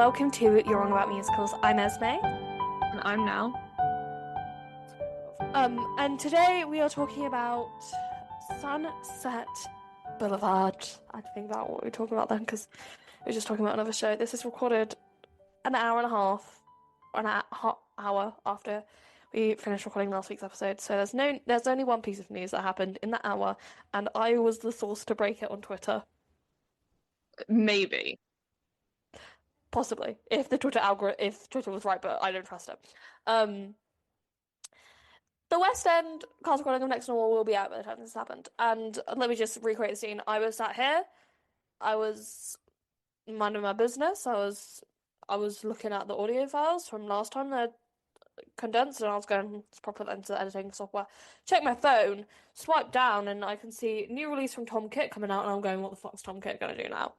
welcome to You're Wrong About Musicals. I'm Esme. And I'm now. And today we are talking about Sunset Boulevard. I think that's what we're talking about then, because we're just talking about another show. This is recorded an hour and a half, hour after we finished recording last week's episode. So there's only one piece of news that happened in that hour, and I was the source to break it on Twitter. Maybe. Possibly, if Twitter was right, but I don't trust it. The West End cast recording of Next Normal will be out by the time this happened. And let me just recreate the scene. I was sat here. I was minding my business. I was looking at the audio files from last time. They're condensed, and I was going to pop it into the editing software. Check my phone, swipe down, and I can see new release from Tom Kitt coming out, and I'm going, what the fuck's Tom Kitt gonna do now?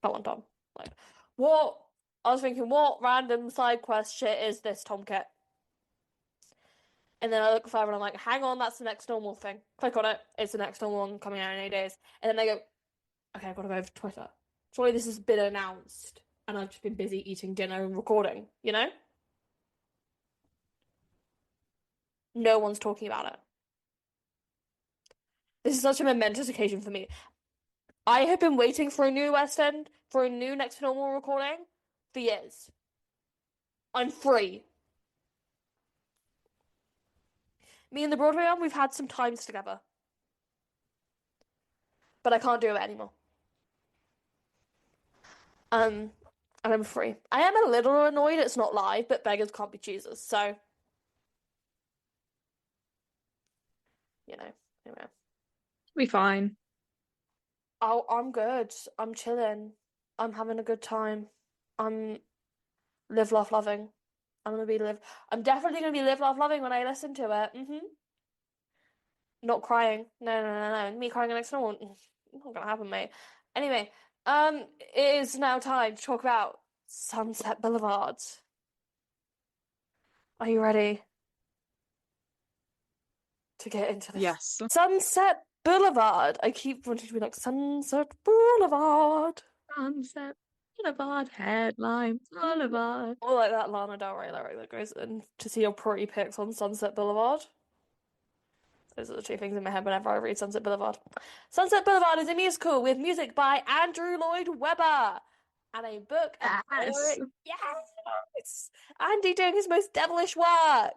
Come on, Tom. Like, what? I was thinking, what random side quest shit is this, Tom Kitt? And then I look further and I'm like, hang on, that's the Next Normal thing. Click on it. It's the Next Normal one coming out in 8 days. And then they go, okay, I've got to go over to Twitter. Surely this has been announced. And I've just been busy eating dinner and recording, you know? No one's talking about it. This is such a momentous occasion for me. I have been waiting for a new West End, for a new Next Normal recording for years. I'm free. Me and the Broadway arm, we've had some times together. But I can't do it anymore. And I'm free. I am a little annoyed it's not live, but beggars can't be choosers, so anyway. Be fine. Oh, I'm good. I'm chilling. I'm having a good time. I'm live, laugh, loving. I'm definitely gonna be live, laugh, loving when I listen to it. Not crying. No. Me crying next to no one. Not gonna happen, mate. Anyway, it is now time to talk about Sunset Boulevard. Are you ready to get into this? Yes. Sunset Boulevard. I keep wanting to be like Sunset Boulevard. Sunset Boulevard, headline Boulevard. Or like that Lana Del Rey lyric that goes in to see your pretty pics on Sunset Boulevard. Those are the two things in my head whenever I read Sunset Boulevard. Sunset Boulevard is a musical with music by Andrew Lloyd Webber and a book and Yes. Yes! Andy doing his most devilish work.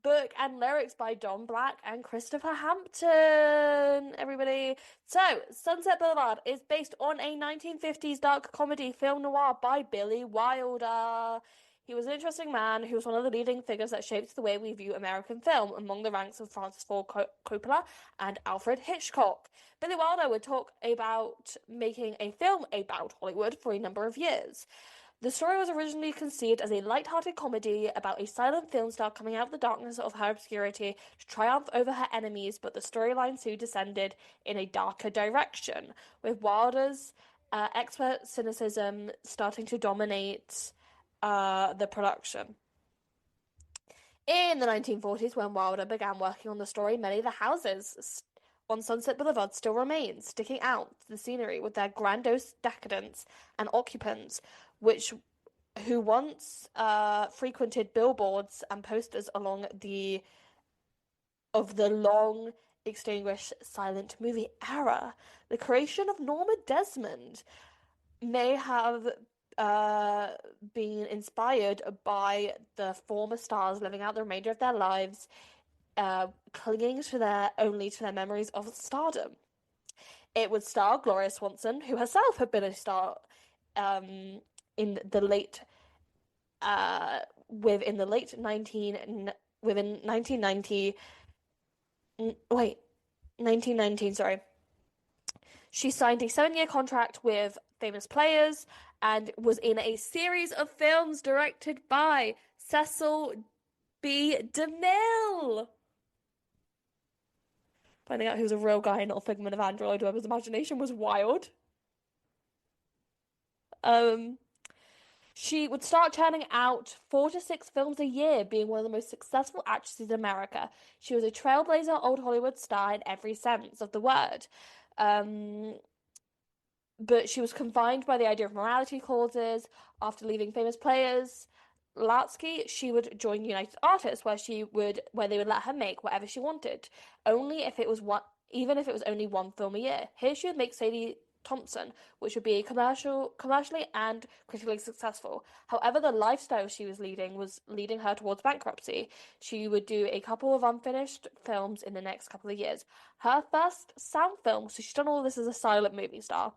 Book and lyrics by Don Black and Christopher Hampton, everybody. So, Sunset Boulevard is based on a 1950s dark comedy film noir by Billy Wilder. He was an interesting man who was one of the leading figures that shaped the way we view American film among the ranks of Francis Ford Coppola and Alfred Hitchcock. Billy Wilder would talk about making a film about Hollywood for a number of years. The story was originally conceived as a light-hearted comedy about a silent film star coming out of the darkness of her obscurity to triumph over her enemies, but the storyline soon descended in a darker direction, with Wilder's expert cynicism starting to dominate the production. In the 1940s, when Wilder began working on the story, many of the houses on Sunset Boulevard still remain, sticking out the scenery with their grandiose decadence and occupants, who once frequented billboards and posters along the long extinguished silent movie era. The creation of Norma Desmond may have been inspired by the former stars living out the remainder of their lives, clinging to their memories of stardom. It would star Gloria Swanson, who herself had been a star in the late 1919, sorry. She signed a 7-year contract with famous players and was in a series of films directed by Cecil B. DeMille. Finding out he was a real guy, not a figment of Andrew Lloyd Webber's imagination, was wild. She would start churning out 4 to 6 films a year, being one of the most successful actresses in America. She was a trailblazer old Hollywood star in every sense of the word. but she was confined by the idea of morality clauses. After leaving famous players Latsky, she would join United Artists, where they would let her make whatever she wanted, only if it was one, even if it was only one film a year. Here she would make Sadie Thompson, which would be commercially and critically successful. However, the lifestyle she was leading her towards bankruptcy. She would do a couple of unfinished films in the next couple of years. Her first sound film, so she's done all this as a silent movie star,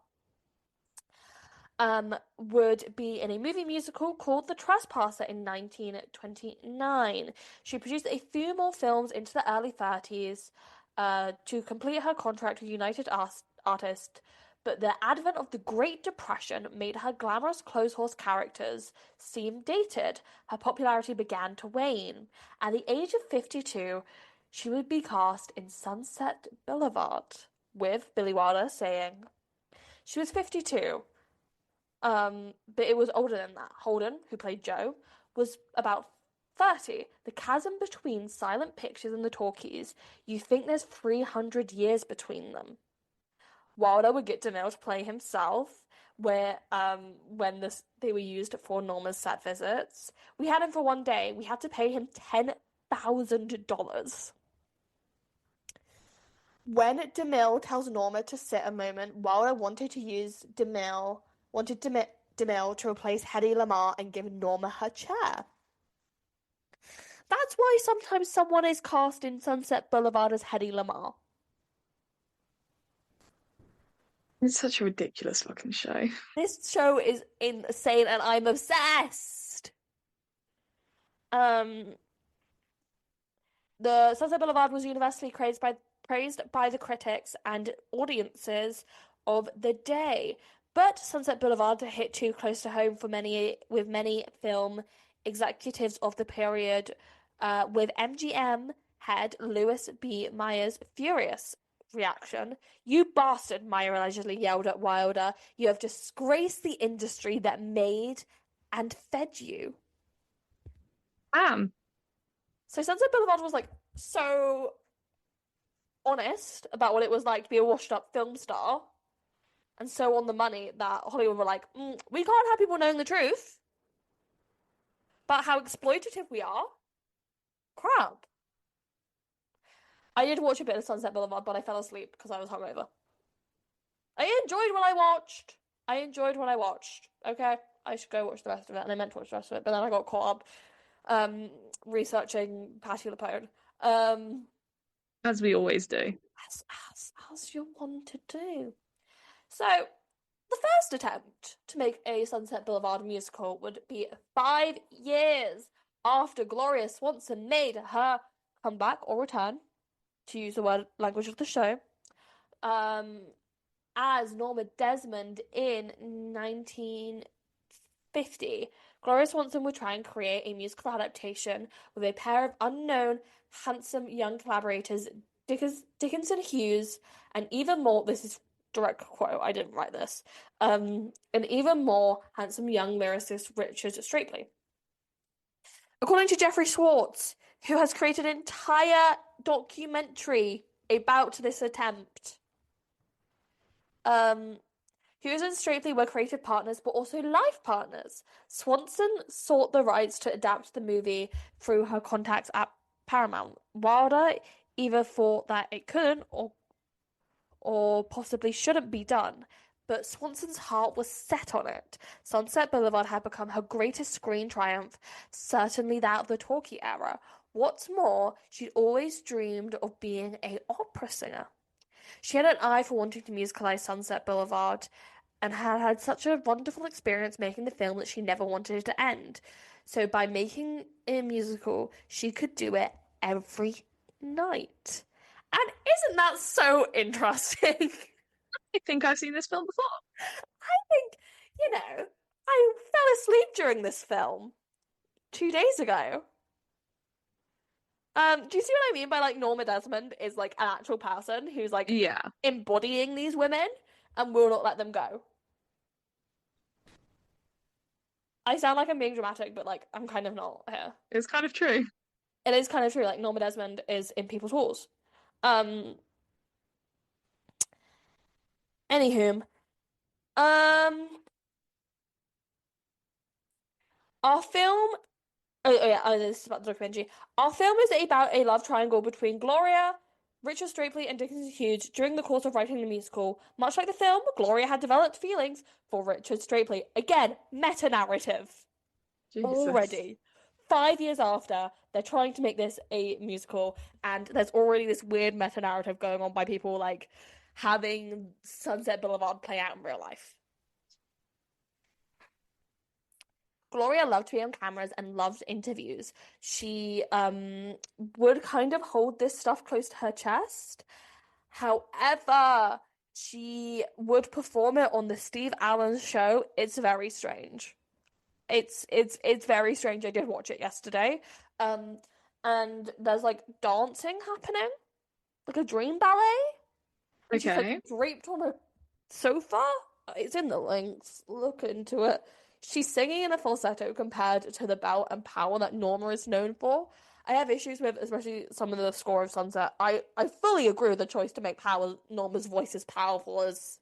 would be in a movie musical called The Trespasser in 1929. She produced a few more films into the early 30s to complete her contract with United Artists, but the advent of the Great Depression made her glamorous clothes horse characters seem dated. Her popularity began to wane. At the age of 52, she would be cast in Sunset Boulevard, with Billy Wilder saying she was 52. But it was older than that. Holden, who played Joe, was about 30. The chasm between silent pictures and the talkies, you think there's 300 years between them. Wilder would get DeMille to play himself, where when they were used for Norma's set visits. We had him for one day. We had to pay him $10,000. When DeMille tells Norma to sit a moment, Wilder wanted DeMille to replace Hedy Lamarr and give Norma her chair. That's why sometimes someone is cast in Sunset Boulevard as Hedy Lamarr. It's such a ridiculous fucking show. This show is insane and I'm obsessed. The Sunset Boulevard was universally praised by the critics and audiences of the day. But Sunset Boulevard hit too close to home with many film executives of the period, with MGM head Louis B. Mayer's furious reaction. "You bastard," Mayer allegedly yelled at Wilder. "You have disgraced the industry that made and fed you." So Sunset Boulevard was like so honest about what it was like to be a washed up film star, and so on the money that Hollywood were like, we can't have people knowing the truth about how exploitative we are. Crap. I did watch a bit of Sunset Boulevard, but I fell asleep because I was hungover. I enjoyed what I watched. Okay, I should go watch the rest of it, and I meant to watch the rest of it, but then I got caught up researching Patti LuPone. As we always do. As you want to do. So, the first attempt to make a Sunset Boulevard musical would be 5 years after Gloria Swanson made her comeback or return, to use the language of the show, as Norma Desmond in 1950. Gloria Swanson would try and create a musical adaptation with a pair of unknown, handsome young collaborators, Dickinson Hughes, and even more, this is direct quote, I didn't write this, an even more handsome young lyricist, Richard Straightley. According to Jeffrey Schwartz, who has created an entire documentary about this attempt, Hughes and Straightley were creative partners, but also life partners. Swanson sought the rights to adapt the movie through her contacts at Paramount. Wilder either thought that it couldn't or possibly shouldn't be done, but Swanson's heart was set on it. Sunset Boulevard had become her greatest screen triumph, certainly that of the talkie era. What's more, she'd always dreamed of being an opera singer. She had an eye for wanting to musicalize Sunset Boulevard and had had such a wonderful experience making the film that she never wanted it to end. So by making a musical, she could do it every night. And isn't that so interesting? I think I've seen this film before. I think, I fell asleep during this film 2 days ago. Do you see what I mean by like Norma Desmond is like an actual person who's like embodying these women and will not let them go? I sound like I'm being dramatic, but like I'm kind of not here. It's kind of true. It is kind of true. Like Norma Desmond is in people's halls. Anywho, Um, our film. Oh yeah, this is about the documentary. Our film is about a love triangle between Gloria, Richard Straightley, and Dickinson Hughes during the course of writing the musical. Much like the film, Gloria had developed feelings for Richard Straightley. Again, meta narrative. Jesus. Already. 5 years after, they're trying to make this a musical, and there's already this weird meta narrative going on by people like having Sunset Boulevard play out in real life. Gloria loved to be on cameras and loved interviews. She would kind of hold this stuff close to her chest. However, she would perform it on the Steve Allen show. It's very strange. It's very strange. I did watch it yesterday. Um, and there's like dancing happening, like a dream ballet, and she's like Okay. draped on a sofa. It's in the links. Look into it. She's singing in a falsetto compared to the belt and power that Norma is known for. I have issues with, especially some of the score of Sunset. I fully agree with the choice to make power Norma's voice as powerful as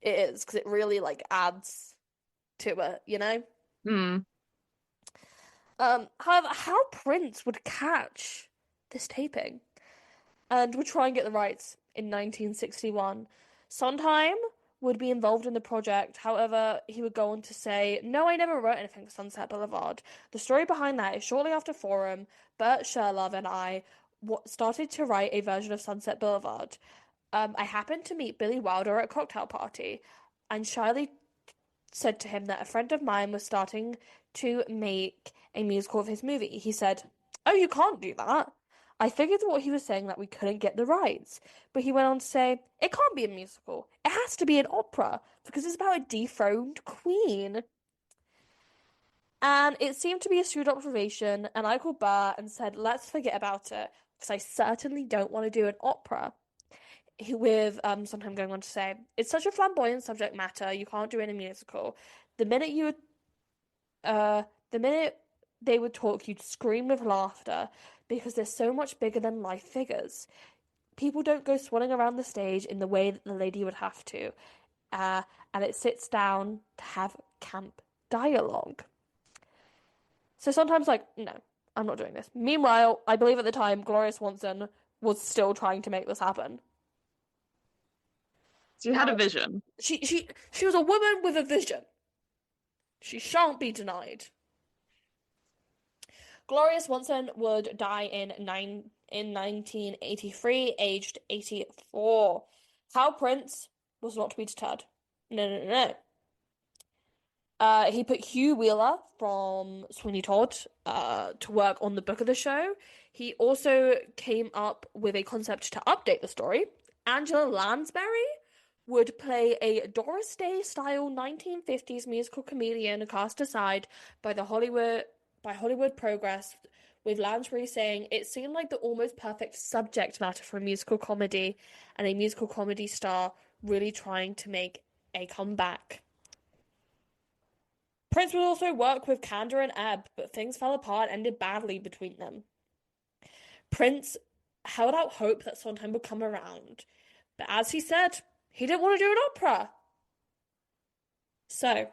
it is, because it really like adds to it, you know? Hmm. However, how Prince would catch this taping and would try and get the rights in 1961. Sondheim would be involved in the project. However, he would go on to say, "No, I never wrote anything for Sunset Boulevard. The story behind that is shortly after Forum, Bert Sherlove and I started to write a version of Sunset Boulevard. I happened to meet Billy Wilder at a cocktail party and shyly said to him that a friend of mine was starting to make a musical of his movie. He said, 'Oh, you can't do that.' I figured what he was saying that we couldn't get the rights, but he went on to say, 'It can't be a musical. It has to be an opera because it's about a dethroned queen.' And it seemed to be a astute observation, and I called Bar and said, 'Let's forget about it, because I certainly don't want to do an opera.' With Sondheim going on to say, 'It's such a flamboyant subject matter, you can't do it in a musical. The minute you the minute they would talk, you'd scream with laughter because they're so much bigger than life figures. People don't go swanning around the stage in the way that the lady would have to. Uh, and it sits down to have camp dialogue.' So sometimes, like, no, I'm not doing this. Meanwhile, I believe at the time, Gloria Swanson was still trying to make this happen. So you had a vision. She was a woman with a vision. She shan't be denied. Gloria Swanson would die in 1983, aged 84. Hal Prince was not to be deterred. No, no, no, no. He put Hugh Wheeler from Sweeney Todd to work on the book of the show. He also came up with a concept to update the story. Angela Lansbury would play a Doris Day style 1950s musical comedian cast aside by Hollywood Progress, with Lansbury saying it seemed like the almost perfect subject matter for a musical comedy, and a musical comedy star really trying to make a comeback. Prince would also work with Kander and Ebb, but things fell apart and ended badly between them. Prince held out hope that Sondheim would come around, but as he said, he didn't want to do an opera. So,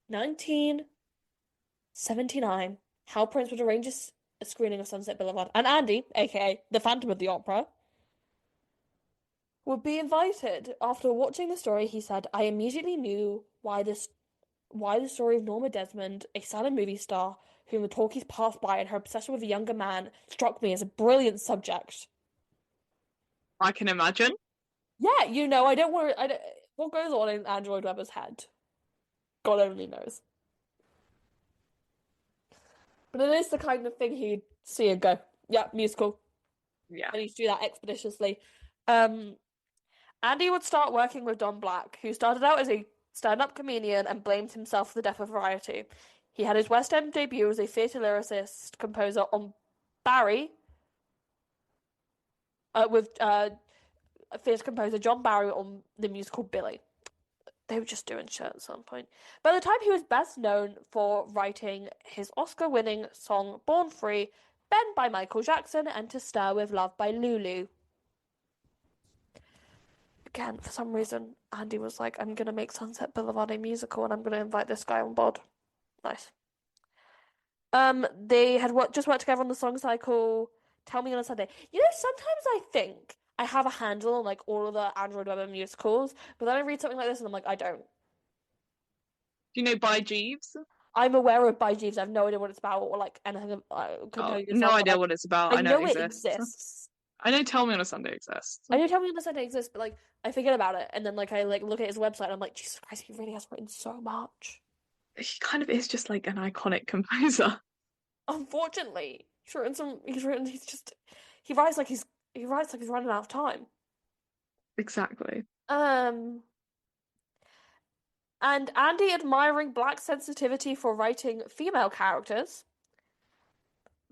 1979, Hal Prince would arrange a screening of Sunset Boulevard, and Andy, aka the Phantom of the Opera, would be invited. After watching the story, he said, "I immediately knew why the story of Norma Desmond, a silent movie star whom the talkies passed by and her obsession with a younger man, struck me as a brilliant subject." I can imagine. Yeah, I don't worry. What goes on in Andrew Lloyd Webber's head? God only knows. But it is the kind of thing he'd see and go, "Yeah, musical." Yeah. I need to do that expeditiously. Um, Andy would start working with Don Black, who started out as a stand-up comedian and blamed himself for the death of variety. He had his West End debut as a theatre lyricist composer on Barry, with theatre composer John Barry on the musical Billy. They were just doing shit at some point. By the time he was best known for writing his Oscar-winning song Born Free, Ben by Michael Jackson, and To Stir with Love by Lulu. again, for some reason, Andy was like, I'm gonna make Sunset Boulevard a musical and I'm gonna invite this guy on board. Nice. They had just worked together on the song cycle Tell Me on a Sunday. You know, sometimes I think I have a handle on like all of the Andrew Lloyd Webber musicals, but then I read something like this and I'm like, I don't. Do you know By Jeeves? I'm aware of By Jeeves. I have no idea what it's about or like anything I can Oh, tell you no yourself, but idea like what it's about. I I know it know it exists. exists. I know Tell Me on a Sunday exists. I know Tell Me on the Sunday exists, but like I forget about it, and then like I like look at his website, and I'm like, Jesus Christ, he really has written so much. He kind of is just like an iconic composer. Unfortunately, he writes like he writes like he's running out of time. Exactly. Um, and Andy admiring Black's sensitivity for writing female characters.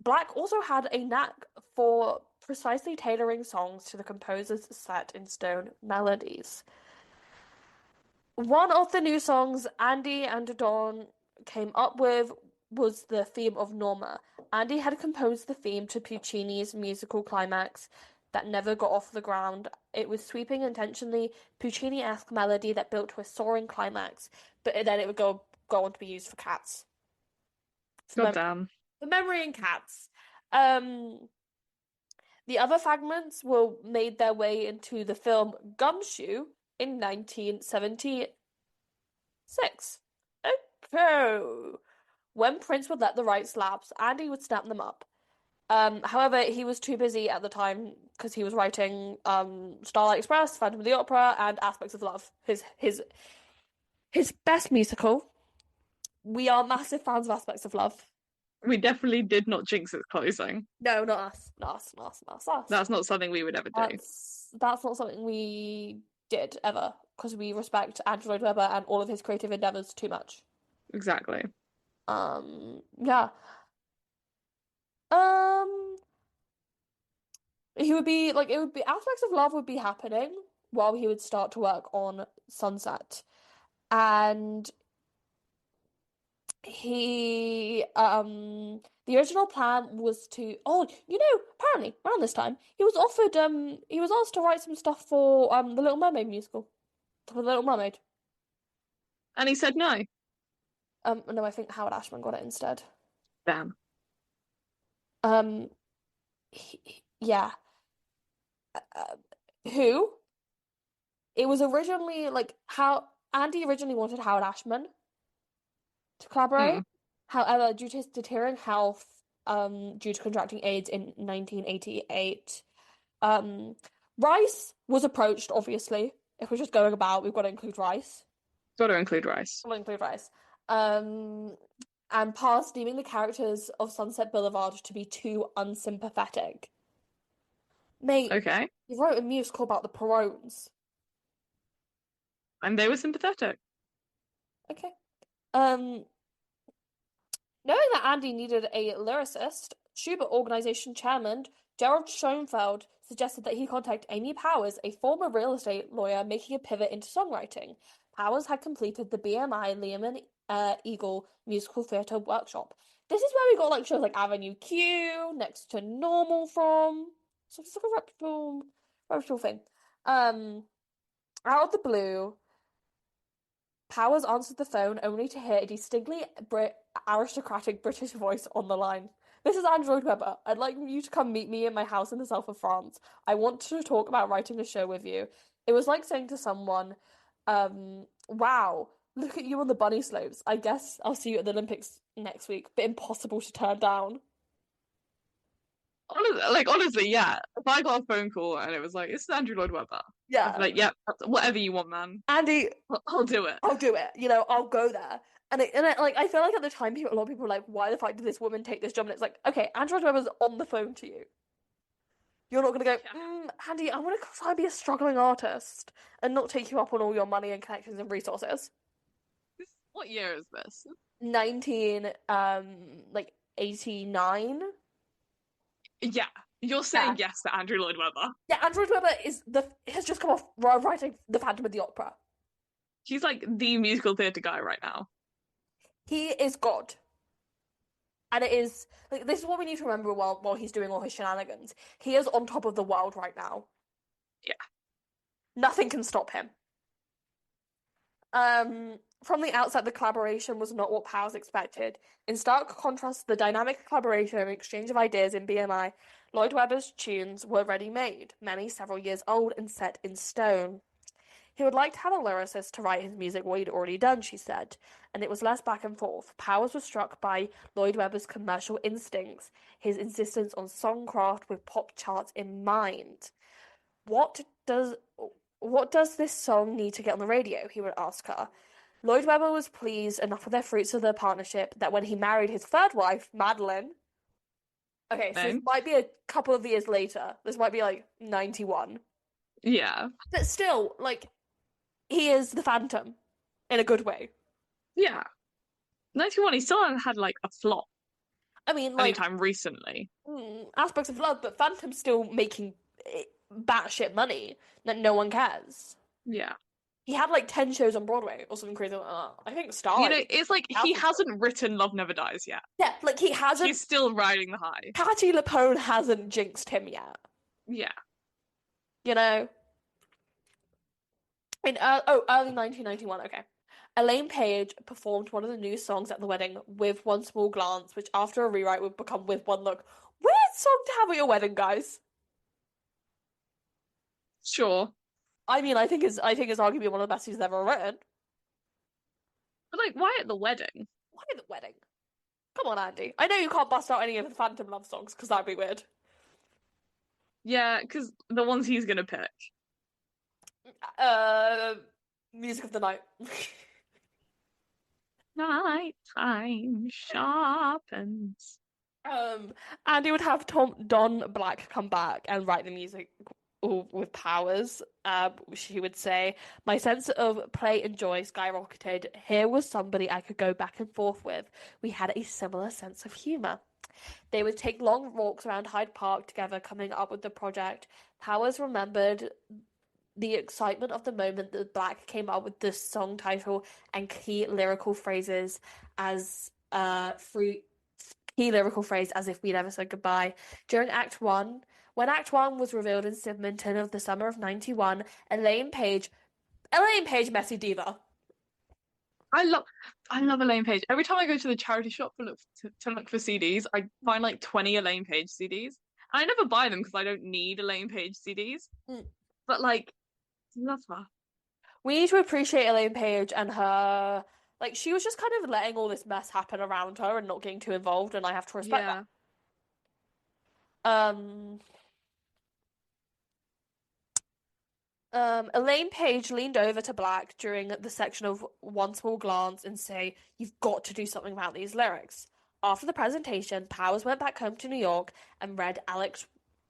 Black also had a knack for precisely tailoring songs to the composer's set in stone melodies. One of the new songs Andy and Dawn came up with was the theme of Norma. Andy had composed the theme to Puccini's musical climax that never got off the ground. It was sweeping, intentionally Puccini-esque melody that built to a soaring climax, but then it would go on to be used for Cats. God damn. For Memory and Cats. Um, the other fragments were made their way into the film Gumshoe in 1976. Okay. When Prince would let the rights lapse, Andy would snap them up. However, he was too busy at the time because he was writing Starlight Express, Phantom of the Opera, and Aspects of Love. His best musical. We are massive fans of Aspects of Love. We definitely did not jinx its closing. No, not us. Not us. Not us. Not us. Not us. That's not something we would ever do. That's not something we did ever because we respect Andrew Lloyd Webber and all of his creative endeavors too much. Exactly. Yeah. Um, he would be like it would be Aspects of Love would be happening while he would start to work on Sunset, and the original plan was to apparently around this time he was asked to write some stuff for the Little Mermaid musical, for the Little Mermaid. And he said no. No, I think Howard Ashman got it instead. Damn. Um, yeah. Who? It was originally like how Andy originally wanted Howard Ashman to collaborate. Mm. However, due to his deteriorating health, due to contracting AIDS in 1988, Rice was approached, obviously. If we're just going about, we've got to include Rice. Got to include Rice. Got to include Rice. And past deeming the characters of Sunset Boulevard to be too unsympathetic. Mate, Okay. he wrote a musical about the Perones. And they were sympathetic. Okay. Knowing that Andy needed a lyricist, Schubert Organization chairman Gerald Schoenfeld suggested that he contact Amy Powers, a former real estate lawyer making a pivot into songwriting. Powers had completed the BMI Liam and Eagle musical theatre workshop. This is where we got like shows like Avenue Q, next to Normal from. So it's like a reputable thing. Out of the blue, Powers answered the phone only to hear a distinctly aristocratic British voice on the line. This is Andrew Lloyd Webber. I'd like you to come meet me in my house in the south of France. I want to talk about writing a show with you. It was like saying to someone, wow, look at you on the bunny slopes. I guess I'll see you at the Olympics next week, but impossible to turn down. Honestly, yeah. If I got a phone call and it was like, "This is Andrew Lloyd Webber," Yeah. I'd be like, "Yeah, whatever you want, man. Andy, I'll do it. I'll do it. You know, I'll go there. Like I feel like at the time, a lot of people were like, "Why the fuck did this woman take this job?" And it's like, okay, Andrew Lloyd Webber's on the phone to you. You're not gonna go, Andy, I want to try and be a struggling artist and not take you up on all your money and connections and resources. What year is this? 89. Yeah, you're saying yes to Andrew Lloyd Webber. Yeah, Andrew Lloyd Webber has just come off writing The Phantom of the Opera. He's like the musical theatre guy right now. He is God. And it is like this is what we need to remember while he's doing all his shenanigans. He is on top of the world right now. Yeah. Nothing can stop him. From the outset, the collaboration was not what Powers expected. In stark contrast to the dynamic collaboration and exchange of ideas in BMI, Lloyd Webber's tunes were ready-made, many several years old and set in stone. He would like to have a lyricist to write his music what he'd already done, she said, and it was less back and forth. Powers was struck by Lloyd Webber's commercial instincts, his insistence on songcraft with pop charts in mind. What does what does this song need to get on the radio? He would ask her. Lloyd Webber was pleased enough with the fruits of their partnership that when he married his third wife, Madeline. Okay, so this No. might be a couple of years later. This might be like 91. Yeah. But still, like, he is the Phantom in a good way. Yeah. 91, he still hasn't had like a flop I mean, like, anytime recently. aspects of love, but Phantom's still making batshit money that no one cares. Yeah. He had like 10 shows on Broadway or something crazy like that. I think Starlight. It's like he hasn't written Love Never Dies yet. Yeah, like he hasn't. He's still riding the high. Patti LuPone hasn't jinxed him yet. Yeah. You know? Early 1991, okay. Elaine Page performed one of the new songs at the wedding, With One Small Glance, which after a rewrite would become With One Look. Weird song to have at your wedding, guys. Sure. I mean, I think is arguably one of the best he's ever written. But like, why at the wedding? Why at the wedding? Come on, Andy. I know you can't bust out any of the Phantom love songs because that'd be weird. Yeah, because the ones he's gonna pick. Music of the Night. Nighttime sharpens. Andy would have Don Black come back and write the music with Powers. She would say, "My sense of play and joy skyrocketed. Here was somebody I could go back and forth with. We had a similar sense of humor." They would take long walks around Hyde Park together, coming up with the project. Powers remembered the excitement of the moment that Black came up with the song title and key lyrical phrases as key lyrical phrase as if we never said goodbye. During Act 1, when Act 1 was revealed in Sidmonton of the summer of 91, Elaine Page, messy diva. I love Elaine Page. Every time I go to the charity shop to look for CDs, I find like 20 Elaine Page CDs. And I never buy them because I don't need Elaine Page CDs. But like, love her. We need to appreciate Elaine Page and her. Like, she was just kind of letting all this mess happen around her and not getting too involved, and I have to respect that. Elaine Page leaned over to Black during the section of One Small Glance and say, "You've got to do something about these lyrics." After the presentation, Powers went back home to New York and read Alex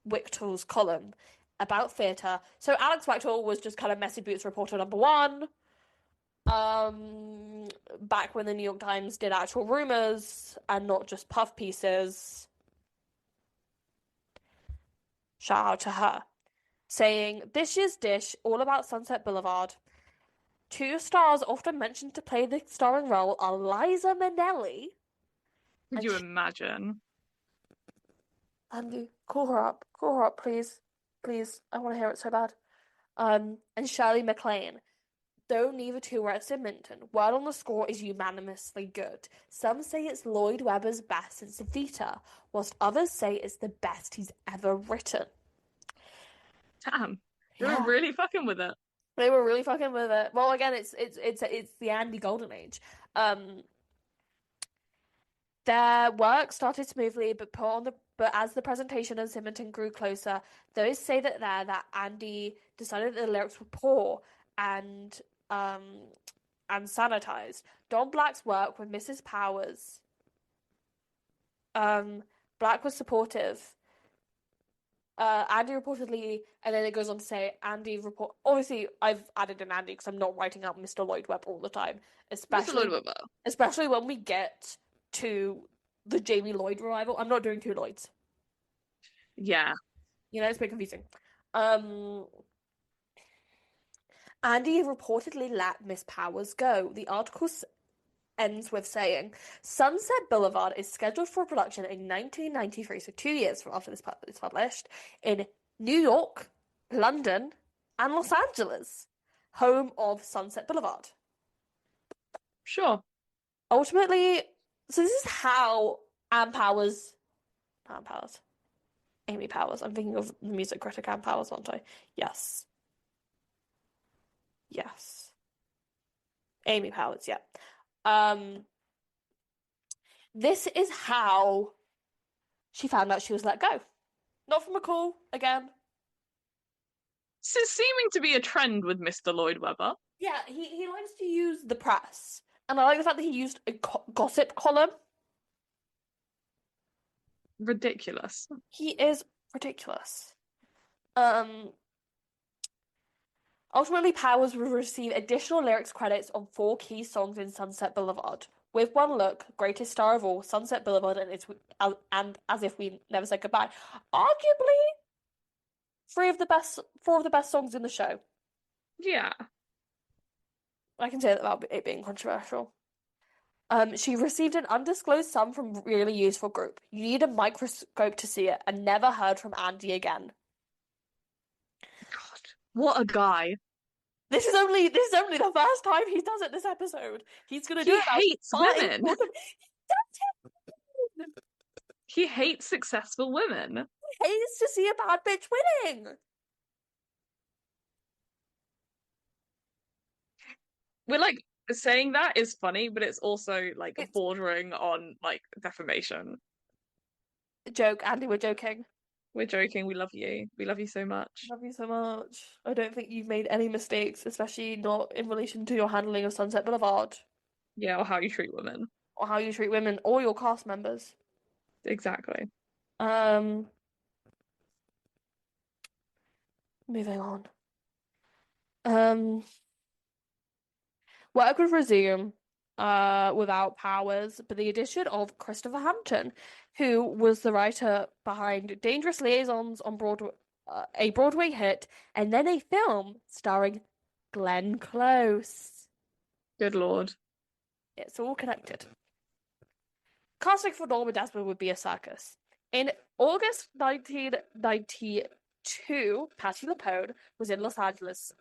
Wichtel's column about theatre. So Alex Wichtel was just kind of Messy Boots reporter number one. Back when the New York Times did actual rumors and not just puff pieces. Shout out to her. Saying, "This year's dish, all about Sunset Boulevard. Two stars often mentioned to play the starring role are Liza Minnelli." Could you imagine? Andy, call her up, please. Please, I want to hear it so bad. And Shirley MacLaine. Though neither two were at Sidmonton, word on the score is unanimously good. Some say it's Lloyd Webber's best since Evita, whilst others say it's the best he's ever written. Damn, they were really fucking with it. They were really fucking with it. Well, again, it's the Andy Golden Age. Their work started smoothly, but as the presentation and Sidmonton grew closer, those say that Andy decided that the lyrics were poor and sanitized. Don Black's work with Mrs. Powers. Black was supportive. Andy reportedly, and then it goes on to say, obviously, I've added an Andy because I'm not writing out Mr. Lloyd Webber all the time, especially when we get to the Jamie Lloyd revival. I'm not doing two Lloyds. Yeah. You know, it's a bit confusing. Andy reportedly let Miss Powers go. The article ends with saying, "Sunset Boulevard is scheduled for production in 1993, so 2 years from after this is published, in New York, London, and Los Angeles, home of Sunset Boulevard. Sure. Ultimately, so this is how Amy Powers, I'm thinking of the music critic Ann Powers, aren't I? Yes. Yes. Amy Powers, yeah. This is how she found out she was let go. Not from a call, again. This is seeming to be a trend with Mr. Lloyd Webber. Yeah, he likes to use the press. And I like the fact that he used a gossip column. Ridiculous. He is ridiculous. Ultimately, Powers will receive additional lyrics credits on 4 key songs in Sunset Boulevard. With One Look, Greatest Star of All, Sunset Boulevard, and As If We Never Said Goodbye. Arguably, 4 of the best songs in the show. Yeah. I can say that about it being controversial. She received an undisclosed sum from Really Useful Group. You need a microscope to see it, and never heard from Andy again. God, what a guy. This is only the first time he does it this episode. He's gonna do He it about hates 5 women. more times. He hates successful women. He hates to see a bad bitch winning. We're like saying that is funny, but it's also like It's bordering on like defamation. a joke, Andy, we're joking. We're joking. We love you. We love you so much. Love you so much. I don't think you've made any mistakes, especially not in relation to your handling of Sunset Boulevard Yeah, or how you treat women. or how you treat women or your cast members. Exactly. Moving on. Work would resume without Powers, but the addition of Christopher Hampton, who was the writer behind Dangerous Liaisons on Broadway, a Broadway hit, and then a film starring Glenn Close. Good Lord. It's all connected. Casting for Norma Desmond would be a circus. In August 1992, Patti LuPone was in Los Angeles,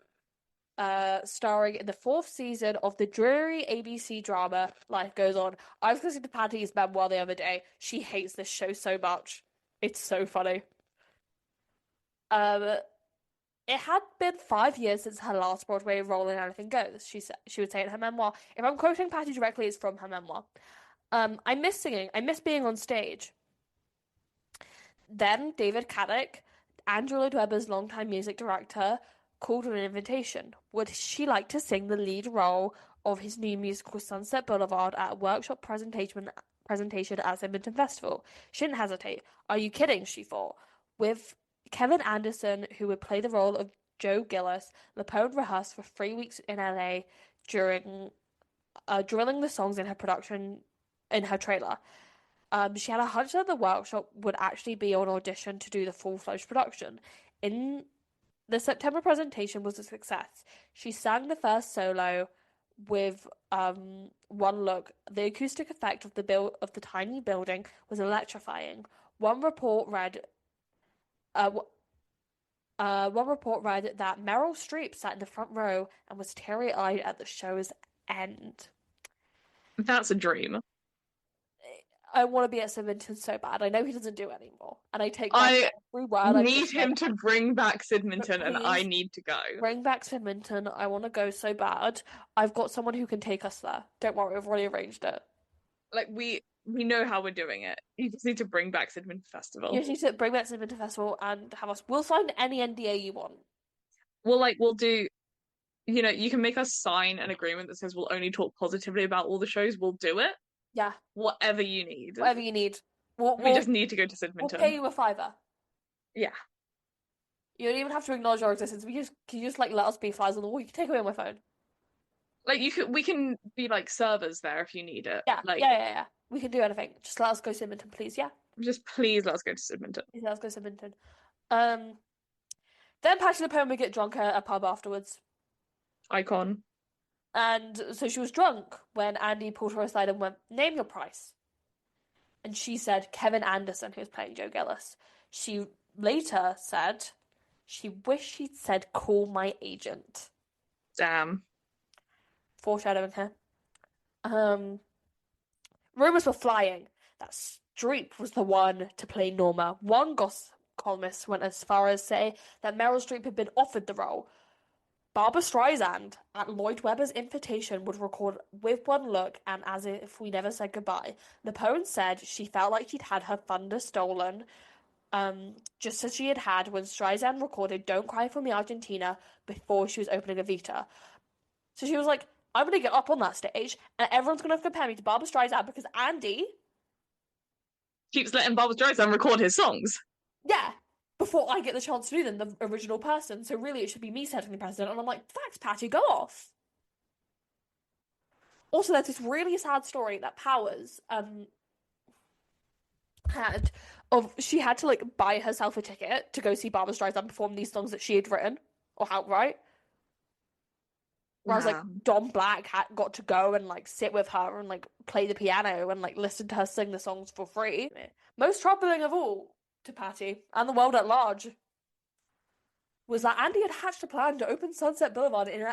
starring in the 4th season of the dreary ABC drama Life Goes On. I was listening to Patty's memoir the other day. She hates this show so much. It's so funny. It had been 5 years since her last Broadway role in Anything Goes. She would say in her memoir. If I'm quoting Patty directly, it's from her memoir. I miss singing. I miss being on stage. Then David Caddick, Andrew Lloyd Webber's longtime music director, called her an invitation. Would she like to sing the lead role of his new musical Sunset Boulevard at a workshop presentation at Edmonton Festival? She didn't hesitate. Are you kidding? She thought. With Kevin Anderson, who would play the role of Joe Gillis, LuPone rehearsed for 3 weeks in LA during drilling the songs in her trailer. She had a hunch that the workshop would actually be on audition to do the full-fledged production. In the September presentation was a success. She sang the first solo with One Look. The acoustic effect of the tiny building was electrifying. One report read that Meryl Streep sat in the front row and was teary-eyed at the show's end. That's a dream. I want to be at Sydmonton so bad. I know he doesn't do it anymore, and I take back every word I need him to bring back Sydmonton, and I need to go. Bring back Sydmonton. I want to go so bad. I've got someone who can take us there. Don't worry, we've already arranged it. Like we know how we're doing it. You just need to bring back Sydmonton Festival. You just need to bring back Sydmonton Festival and have us. We'll sign any NDA you want. We'll do. You know, you can make us sign an agreement that says we'll only talk positively about all the shows. We'll do it. Yeah. Whatever you need. Whatever you need. We just need to go to Sydmonton. We'll pay you a $5. Yeah. You don't even have to acknowledge our existence. Can you just like let us be flies on the wall? You can take away my phone. Like we can be like servers there if you need it. Yeah. Like Yeah. We can do anything. Just let us go Sydmonton, please. Yeah. Just please let us go to Sydmonton. Please let us go Sydmonton. Then Patti LuPone would get drunk at a pub afterwards. Icon. And so she was drunk when Andy pulled her aside and went, name your price. And she said Kevin Anderson, who was playing Joe Gillis. She later said She wished she'd said, call my agent. Damn. Foreshadowing here. Rumors were flying that Streep was the one to play Norma. One gossip columnist went as far as say that Meryl Streep had been offered the role. Barbra Streisand, at Lloyd Webber's invitation, would record With One Look and As If We Never Said Goodbye. Lepone said she felt like she'd had her thunder stolen, just as she had when Streisand recorded Don't Cry for Me Argentina before she was opening Evita. So she was like, I'm going to get up on that stage and everyone's going to compare me to Barbra Streisand because Andy keeps letting Barbra Streisand record his songs. Yeah, before I get the chance to do them, the original person. So really, it should be me setting the precedent. And I'm like, thanks, Patty, go off. Also, there's this really sad story that Powers had of she had to like buy herself a ticket to go see Barbra Streisand perform these songs that she had written or outright. Whereas like Don Black got to go and like sit with her and like play the piano and like listen to her sing the songs for free. Most troubling of all to Patty and the world at large was that Andy had hatched a plan to open Sunset Boulevard in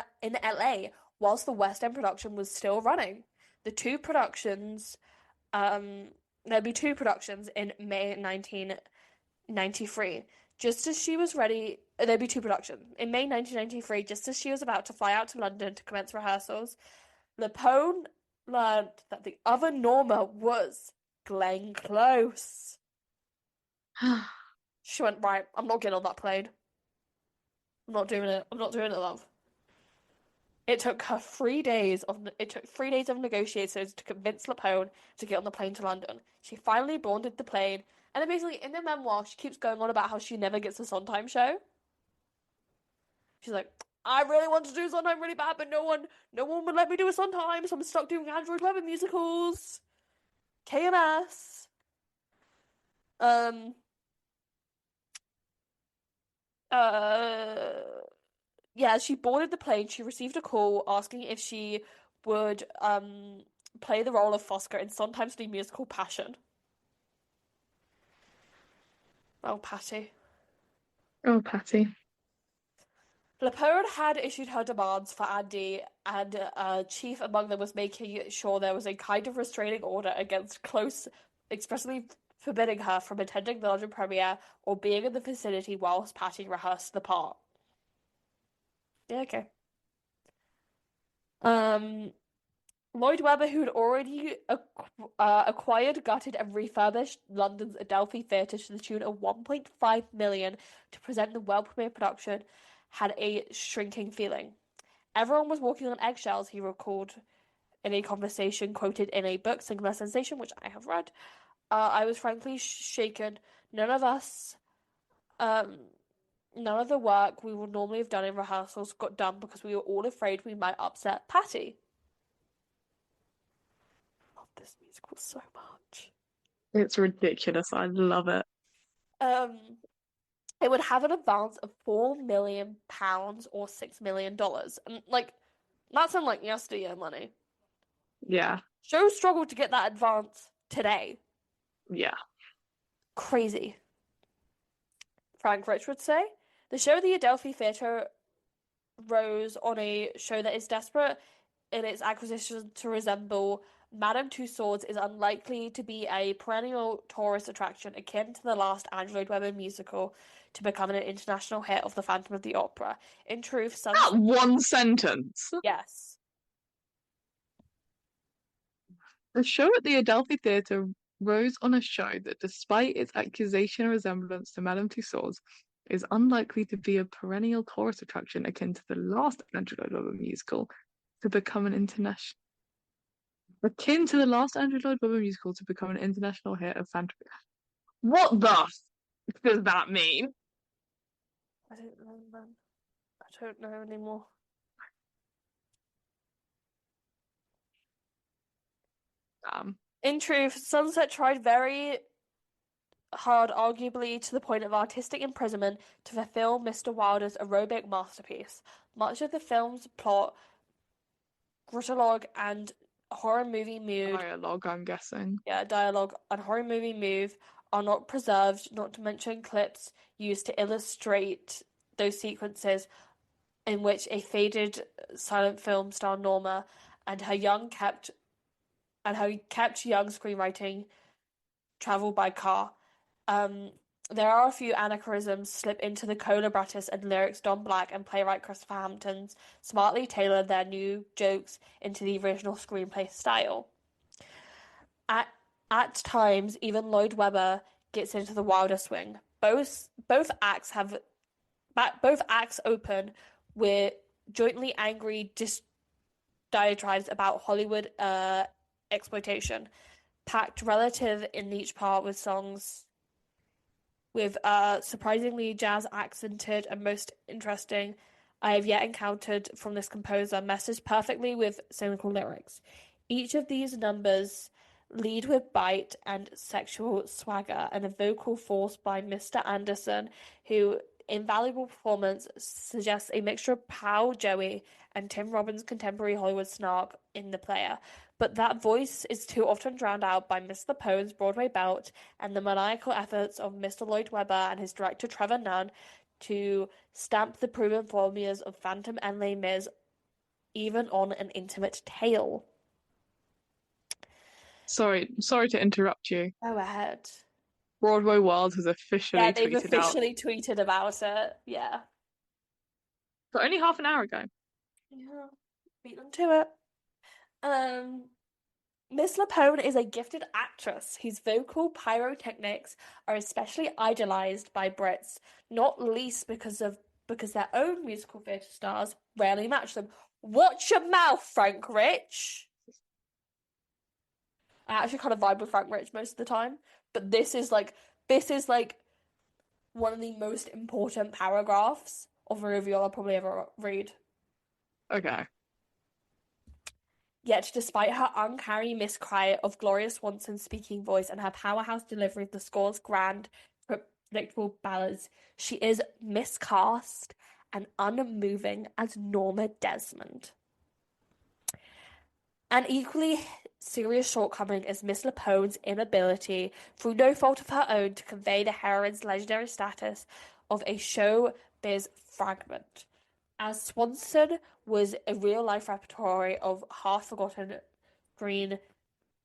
LA whilst the West End production was still running. There'd be two productions in May 1993. Just as she was ready, there'd be two productions. In May 1993, just as she was about to fly out to London to commence rehearsals, Lepone learned that the other Norma was Glenn Close. She went, right, I'm not getting on that plane. I'm not doing it, love. It took 3 days of negotiations to convince Lepone to get on the plane to London. She finally boarded the plane, and then basically in the memoir, she keeps going on about how she never gets a Sondheim show. She's like, I really want to do Sondheim really bad, but no one would let me do a Sondheim, so I'm stuck doing Andrew Lloyd Webber musicals. KMS. Yeah, she boarded the plane. She received a call asking if she would play the role of Fosca in Sondheim's new musical Passion. Oh, Patty. Oh, Patty. Lepone had issued her demands for Andy, and chief among them was making sure there was a kind of restraining order against Close, expressly forbidding her from attending the London premiere or being in the vicinity whilst Patty rehearsed the part. Yeah, okay. Lloyd Webber, who had already acquired, gutted, and refurbished London's Adelphi Theatre to the tune of $1.5 million to present the world-premiere production, had a shrinking feeling. Everyone was walking on eggshells, he recalled in a conversation quoted in a book, Singular Sensation, which I have read. I was frankly shaken. None of the work we would normally have done in rehearsals got done because we were all afraid we might upset Patty. I love this musical so much. It's ridiculous. I love it. It would have an advance of £4 million or $6 million. And like, that's in like yesteryear money. Yeah. Show struggled to get that advance today. Yeah. Crazy. Frank Rich would say, the show at the Adelphi Theatre rose on a show that is desperate in its acquisition to resemble Madame Tussauds is unlikely to be a perennial tourist attraction akin to the last Andrew Lloyd Webber musical to become an international hit of the Phantom of the Opera. In truth, That one sentence. Yes. The show at the Adelphi Theatre rose on a show that, despite its accusation of resemblance to Madame Tussauds, is unlikely to be a perennial tourist attraction akin to the last Andrew Lloyd Webber musical to become an international hit of Phantom. What the does that mean? I don't know, man. I don't know anymore. In truth, Sunset tried very hard, arguably to the point of artistic imprisonment, to fulfill Mr. Wilder's aerobic masterpiece. Much of the film's plot, dialogue, and horror movie mood. Dialogue, I'm guessing. Yeah, dialogue and horror movie move are not preserved, not to mention clips used to illustrate those sequences in which a faded silent film star Norma and her kept young screenwriting travel by car. There are a few anachronisms slip into the coloratus and lyrics. Don Black and playwright Christopher Hampton's smartly tailor their new jokes into the original screenplay style. At times, even Lloyd Webber gets into the wilder swing. Both acts open with jointly angry diatribes about Hollywood exploitation, packed relative in each part with songs with surprisingly jazz accented and most interesting I have yet encountered from this composer, messaged perfectly with cynical lyrics. Each of these numbers lead with bite and sexual swagger and a vocal force by Mr. Anderson, who invaluable performance suggests a mixture of Pow Joey and Tim Robbins' contemporary Hollywood snark in the player. But that voice is too often drowned out by Mr. Poe's Broadway belt and the maniacal efforts of Mr. Lloyd Webber and his director Trevor Nunn to stamp the proven formulas of Phantom and Les Mis even on an intimate tale. Sorry to interrupt you. Go ahead. Broadway World has officially Yeah, they've tweeted officially tweeted about it. Yeah. But only half an hour ago. Yeah. Beat them to it. Miss Lapone is a gifted actress whose vocal pyrotechnics are especially idolized by Brits, not least because their own musical theatre stars rarely match them. Watch your mouth, Frank Rich. I actually kind of vibe with Frank Rich most of the time, but this is like one of the most important paragraphs of a review I'll probably ever read. Okay. Yet, despite her uncanny miscry of Gloria Swanson's speaking voice and her powerhouse delivery of the score's grand, predictable ballads, she is miscast and unmoving as Norma Desmond. An equally serious shortcoming is Miss Lapone's inability, through no fault of her own, to convey the heroine's legendary status of a showbiz fragment. As Swanson was a real-life repertory of half-forgotten green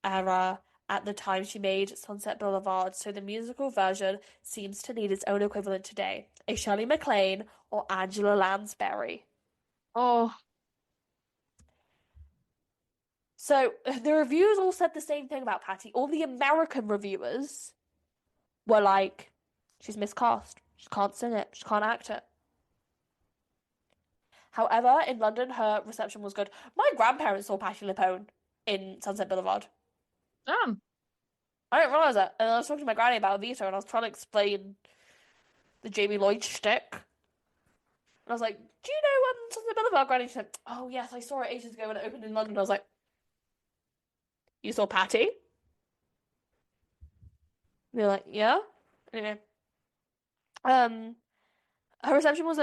era at the time she made Sunset Boulevard, so the musical version seems to need its own equivalent today, a Shirley MacLaine or Angela Lansbury. Oh. So the reviewers all said the same thing about Patty. All the American reviewers were like, she's miscast. She can't sing it. She can't act it. However, in London, her reception was good. My grandparents saw Patti LuPone in Sunset Boulevard. Damn. I didn't realise that. And I was talking to my granny about Vita, and I was trying to explain the Jamie Lloyd shtick. And I was like, do you know Sunset Boulevard, Granny? She said, oh, yes, I saw it ages ago when it opened in London. I was like, you saw Patty? And they're like, yeah? Anyway. Her reception was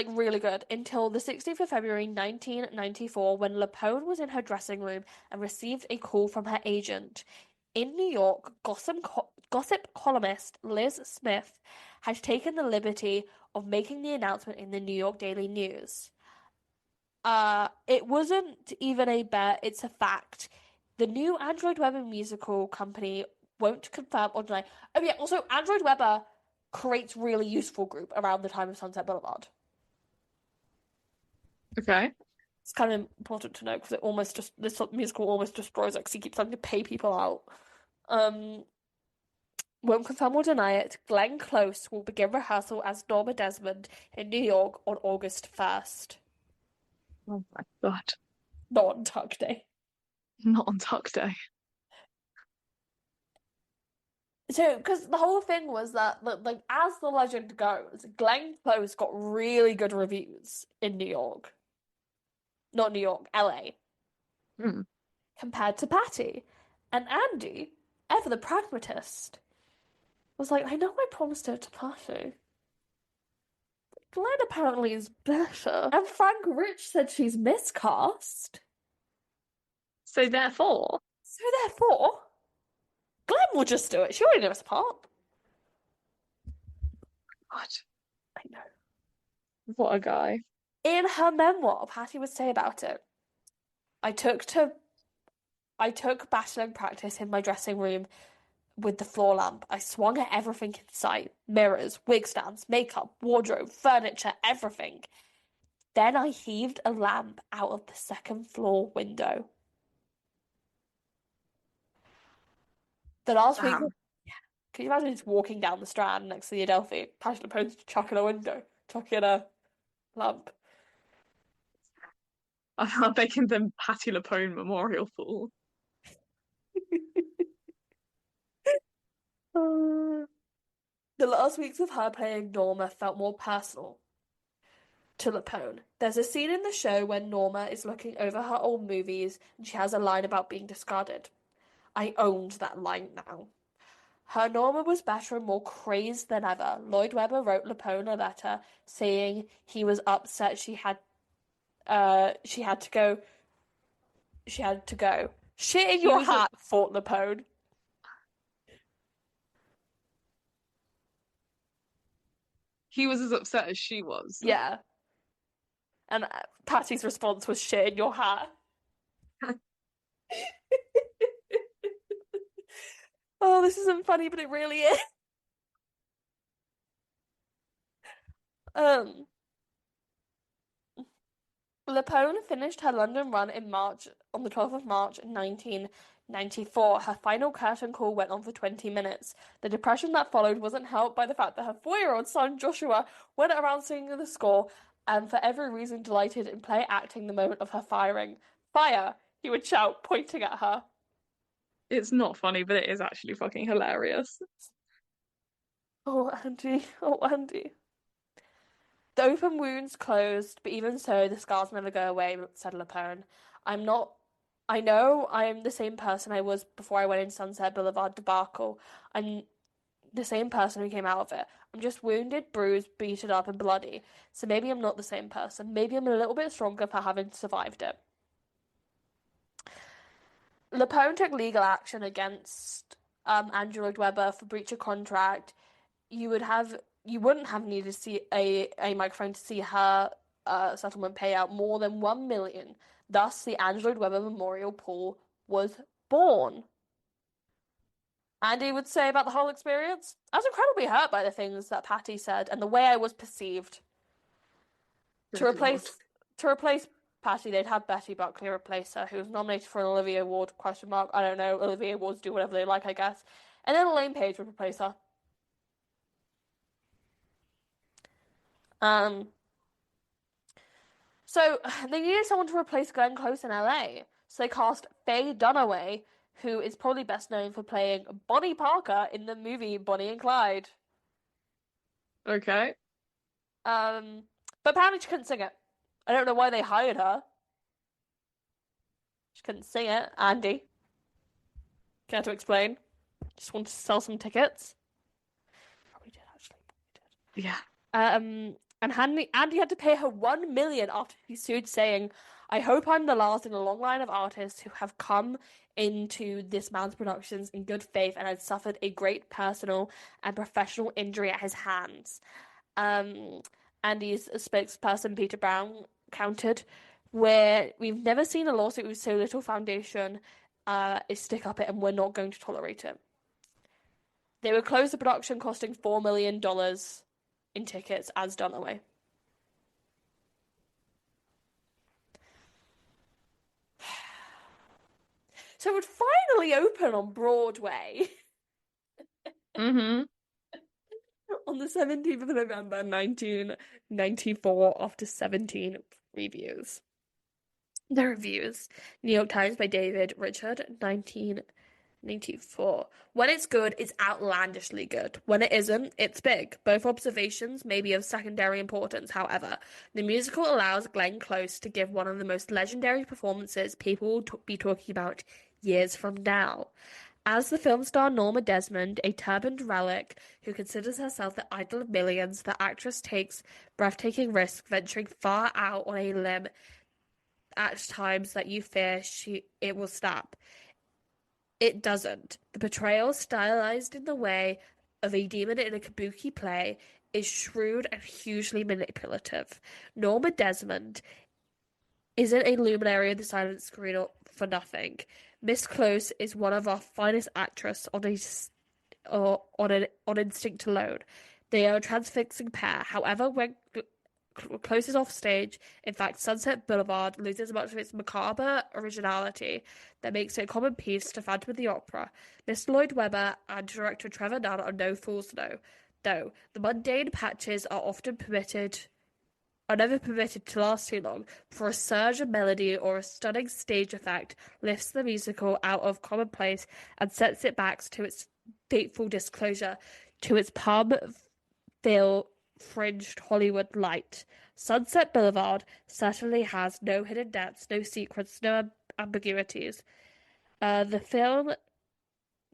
really good until the 16th of February 1994 when LuPone was in her dressing room and received a call from her agent. In New York, gossip columnist Liz Smith had taken the liberty of making the announcement in the New York Daily News. It wasn't even a bet, it's a fact. The new Andrew Lloyd Webber musical company won't confirm or deny. Oh yeah, also Andrew Lloyd Webber creates really useful group around the time of Sunset Boulevard. Okay. It's kind of important to know because this musical almost destroys it because he keeps having to pay people out. Won't confirm or deny it. Glenn Close will begin rehearsal as Norma Desmond in New York on August 1st. Oh my God. Not on Tuck Day. Not on Tuck Day. So, because the whole thing was that, like, as the legend goes, Glenn Close got really good reviews in New York. Not New York, LA. Compared to Patty. And Andy, ever the pragmatist, was like, I know I promised it to Patty. But Glenn apparently is better. And Frank Rich said she's miscast. So therefore, Glenn will just do it. She already knows the part. What? I know. What a guy. In her memoir, Patty would say about it, I took to I took battling practice in my dressing room with the floor lamp. I swung at everything in sight. Mirrors, wig stands, makeup, wardrobe, furniture, everything. Then I heaved a lamp out of the second floor window. The last week, Damn. can you imagine just walking down the Strand next to the Adelphi, Passion opposed to chucking a window, chucking a lamp? I'm making them Patti LuPone Memorial Pool. The last weeks of her playing Norma felt more personal to LuPone. There's a scene in the show when Norma is looking over her old movies and she has a line about being discarded. I owned that line now. Her Norma was better and more crazed than ever. Lloyd Webber wrote LuPone a letter saying he was upset she had to go. She had to go. Shit in He your was hat, thought LuPone. he was as upset as she was. Yeah. And Patty's response was shit in your hat. Oh, this isn't funny, but it really is. Um, LuPone finished her London run in March on the 12th of March 1994. Her final curtain call went on for 20 minutes. The depression that followed wasn't helped by the fact that her 4-year-old son Joshua went around singing the score and for every reason delighted in play acting the moment of her firing. Fire! He would shout, pointing at her. It's not funny, but it is actually fucking hilarious. Oh, Andy. Oh, Andy. The open wounds closed, but even so, the scars never go away, said LuPone. I'm not. I know I'm the same person I was before I went in Sunset Boulevard debacle. I'm the same person who came out of it. I'm just wounded, bruised, beaten up, and bloody. So maybe I'm not the same person. Maybe I'm a little bit stronger for having survived it. LuPone took legal action against Andrew Lloyd Webber for breach of contract. You wouldn't have needed to see a microphone to see her settlement payout more than 1 million. Thus, the Andrew Lloyd Webber Memorial Pool was born. Andy would say about the whole experience, I was incredibly hurt by the things that Patty said and the way I was perceived. To Good Lord. replace Patty, they'd have Betty Buckley replace her, who was nominated for an Olivier Award, question mark. I don't know, Olivier Awards do whatever they like, I guess. And then Elaine Page would replace her. Um, so they needed someone to replace Glenn Close in LA. So they cast Faye Dunaway, who is probably best known for playing Bonnie Parker in the movie Bonnie and Clyde. Okay. But apparently she couldn't sing it. I don't know why they hired her. She couldn't sing it. Andy, care to explain? Just wanted to sell some tickets. Probably did actually. Probably did. Yeah. And Andy had to pay her 1 million after he sued, saying, "I hope I'm the last in a long line of artists who have come into this man's productions in good faith and had suffered a great personal and professional injury at his hands." Andy's spokesperson Peter Brown countered, "Where we've never seen a lawsuit with so little foundation is stick up it, and we're not going to tolerate it." They would close the production, costing $4 million in tickets as Dunaway. So it would finally open on Broadway Mm-hmm. on the 17th of November 1994 after 17 reviews. The reviews. New York Times by David Richard, 1994. When it's good, it's outlandishly good. When it isn't, it's big. Both observations may be of secondary importance, however. The musical allows Glenn Close to give one of the most legendary performances people will be talking about years from now. As the film star Norma Desmond, a turbaned relic who considers herself the idol of millions, the actress takes breathtaking risks, venturing far out on a limb at times that you fear it will stop. It doesn't. The portrayal, stylized in the way of a demon in a kabuki play, is shrewd and hugely manipulative. Norma Desmond isn't a luminary of the silent screen for nothing. Miss Close is one of our finest actresses on instinct alone. They are a transfixing pair. However, when Close is off stage, in fact, Sunset Boulevard loses much of its macabre originality that makes it a common piece to Phantom of the Opera. Mr. Lloyd Webber and director Trevor Nunn are no fools, though the mundane patches are never permitted to last too long, for a surge of melody or a stunning stage effect lifts the musical out of commonplace and sets it back to its fateful disclosure, to its palm-veil fringed Hollywood light. Sunset Boulevard certainly has no hidden depths, no secrets, no ambiguities. The film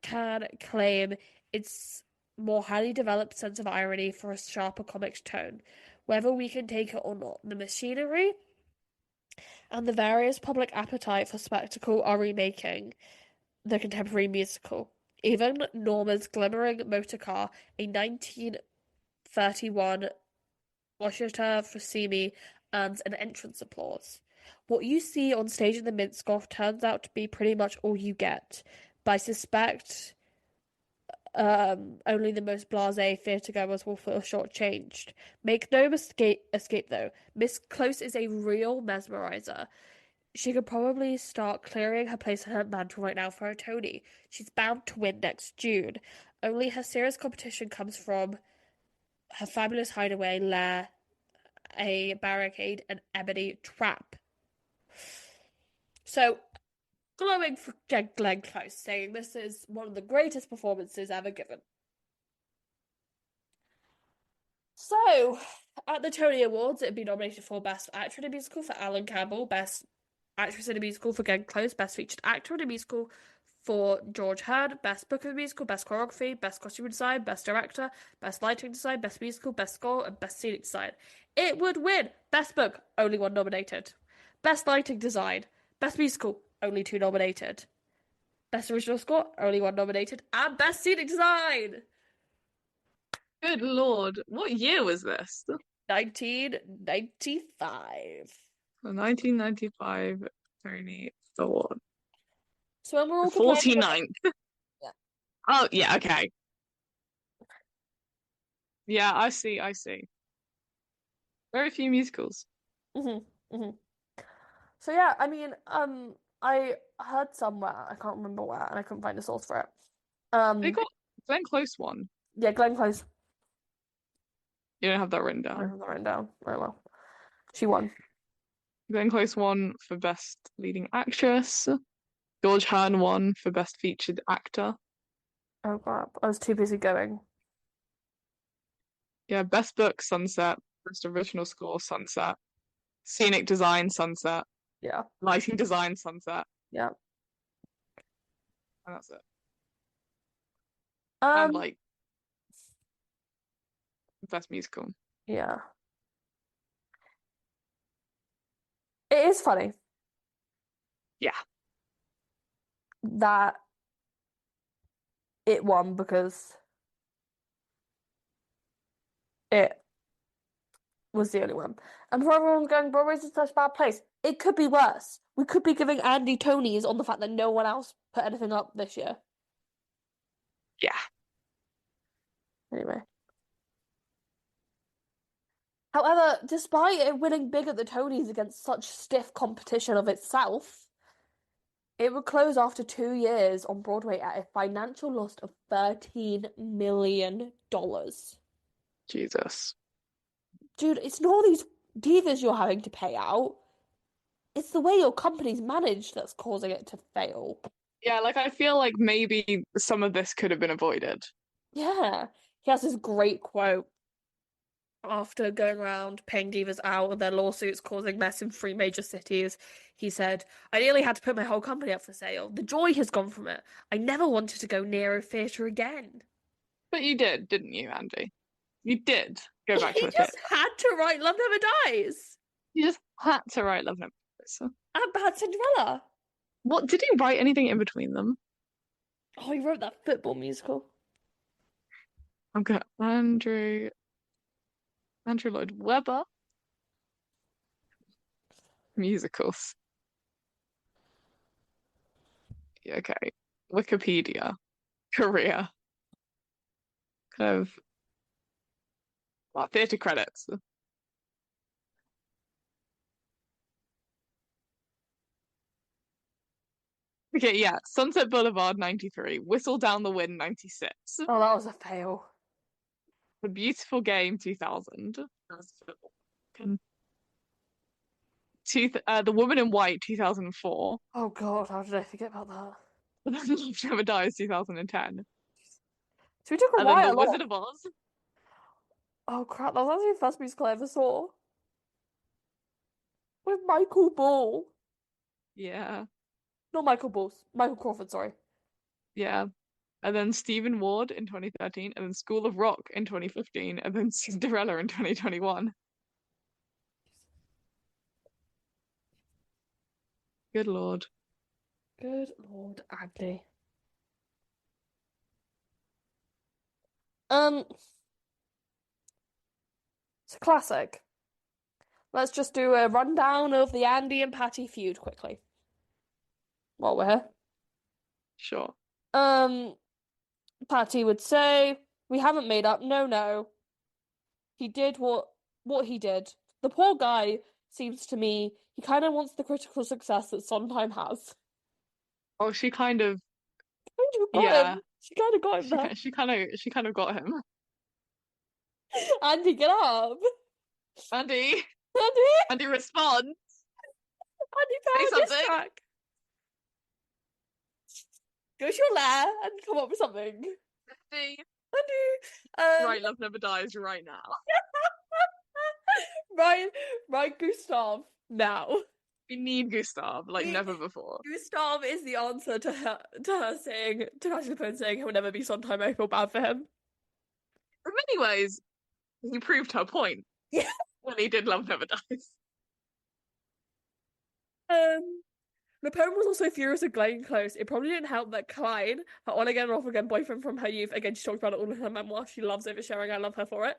can claim its more highly developed sense of irony for a sharper comic tone, whether we can take it or not. The machinery and the various public appetite for spectacle are remaking the contemporary musical. Even Norma's glimmering motor car, a 1931 Washita Fusimi, earns an entrance applause. What you see on stage in the Minskoff turns out to be pretty much all you get. But I suspect only the most blasé theatregoers will feel shortchanged. Make no escape though. Miss Close is a real mesmerizer. She could probably start clearing her place in her mantle right now for a Tony. She's bound to win next June. Only her serious competition comes from her fabulous hideaway, lair, a barricade, and ebony trap. So, glowing for Glenn Close, saying this is one of the greatest performances ever given. So, at the Tony Awards, it'd be nominated for Best Actor in a Musical for Alan Campbell, Best Actress in a Musical for Glenn Close, Best Featured Actor in a Musical for George Hurd, Best Book of the Musical, Best Choreography, Best Costume Design, Best Director, Best Lighting Design, Best Musical, Best Score, and Best Scenic Design. It would win Best Book, only one nominated. Best Lighting Design, Best Musical, only two nominated. Best Original Score, only one nominated. And Best Scenic Design! Good Lord. What year was this? 1995. The 1995 Tony Award. So when we're all The complaining 49th. Yeah. Oh, yeah, okay. Yeah, I see. Very few musicals. Mm-hmm. So yeah, I mean, I heard somewhere, I can't remember where, and I couldn't find a source for it. They got Glenn Close one. Yeah, Glenn Close. You don't have that written I down. have that written down. Very well. She won. Glenn Close won for Best Leading Actress. George Hearn won for Best Featured Actor. Oh crap. I was too busy going. Yeah, Best Book, Sunset. Best Original Score, Sunset. Scenic Design, Sunset. Yeah. Lighting Design, Sunset. Yeah. And that's it. Um, And like Best Musical. yeah. It is funny Yeah. that it won because it was the only one. And for everyone going, Broadway's in such a bad place, it could be worse. We could be giving Andy Tonys on the fact that no one else put anything up this year. Yeah. Anyway. However, despite it winning big at the Tonys against such stiff competition of itself, it would close after 2 years on Broadway at a financial loss of $13 million. Jesus. Dude, it's not all these divas you're having to pay out. It's the way your company's managed that's causing it to fail. Yeah, like I feel like maybe some of this could have been avoided. Yeah. He has this great quote after going around paying divas out and their lawsuits causing mess in 3 major cities. He said, I nearly had to put my whole company up for sale. The joy has gone from it. I never wanted to go near a theatre again. But you did, didn't you, Andy? You did go back to He a just theatre. had to write Love Never Dies You just had to write Love Never Dies. and Bad Cinderella. What did he write anything in between them? Oh, he wrote that football musical. Okay, Andrew Andrew Lloyd Webber. Musicals. Okay. Wikipedia. Career. Kind of theatre credits. Okay, yeah. Sunset Boulevard 93. Whistle Down the Wind 96. Oh, that was a fail. The Beautiful Game 2000. The Woman in White 2004. Oh God, how did I forget about that? Love Never Dies 2010. So we took a And then The while Wizard off. of Oz. Oh crap, that was actually the first musical I ever saw. With Michael Ball. Yeah, Not Michael Ball. Michael Crawford, sorry. yeah. And then Stephen Ward in 2013, and then School of Rock in 2015, and then Cinderella in 2021. Good Lord. Good Lord, Andy. It's a classic. Let's just do a rundown of the Andy and Patty feud quickly. While we're here. Sure. Patty would say, "We haven't made up. No, no. He did what he did. The poor guy seems to me he kind of wants the critical success that Sondheim has. Oh, she kind of, Kind of got yeah. him. She kind of got him She there. she kind of got him. Andy, get up. Andy, Andy, Andy, respond. Andy, Say power diss something. track. Go to your lair and come up with something. Andy. Andy. Right, Love Never Dies right now. Right, Gustav. Now. We need Gustav like never before. Gustav is the answer to her saying to Patty LuPone saying he'll never be Sondheim. I feel bad for him. In many ways, he proved her point. Yeah. When he did Love Never Dies. LuPone was also furious with Glenn Close. It probably didn't help that Clyde, her on again, off again boyfriend from her youth, again she talked about it all in her memoir. She loves oversharing. I love her for it.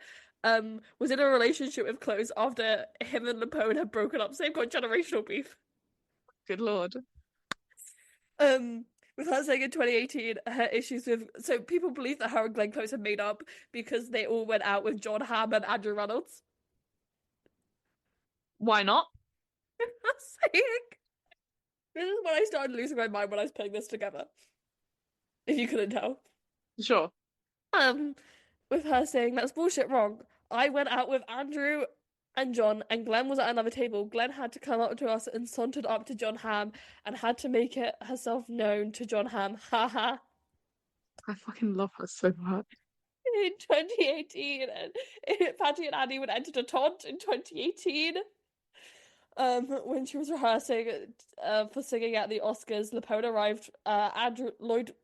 Was in a relationship with Close after him and LuPone had broken up. Same got generational beef. Good Lord. With her saying in 2018, her issues with so people believe that her and Glenn Close had made up because they all went out with John Hamm and Andrew Reynolds. Why not? Saying this is when I started losing my mind when I was putting this together. If you couldn't tell. Sure. With her saying that's bullshit wrong. I went out with Andrew and John, and Glenn was at another table. Glenn had to come up to us and sauntered up to John Hamm and had to make it herself known to John Hamm. Haha. I fucking love her so much. In 2018, and Patty and Andy would enter a taunt in 2018. When she was rehearsing for singing at the Oscars, LuPone arrived.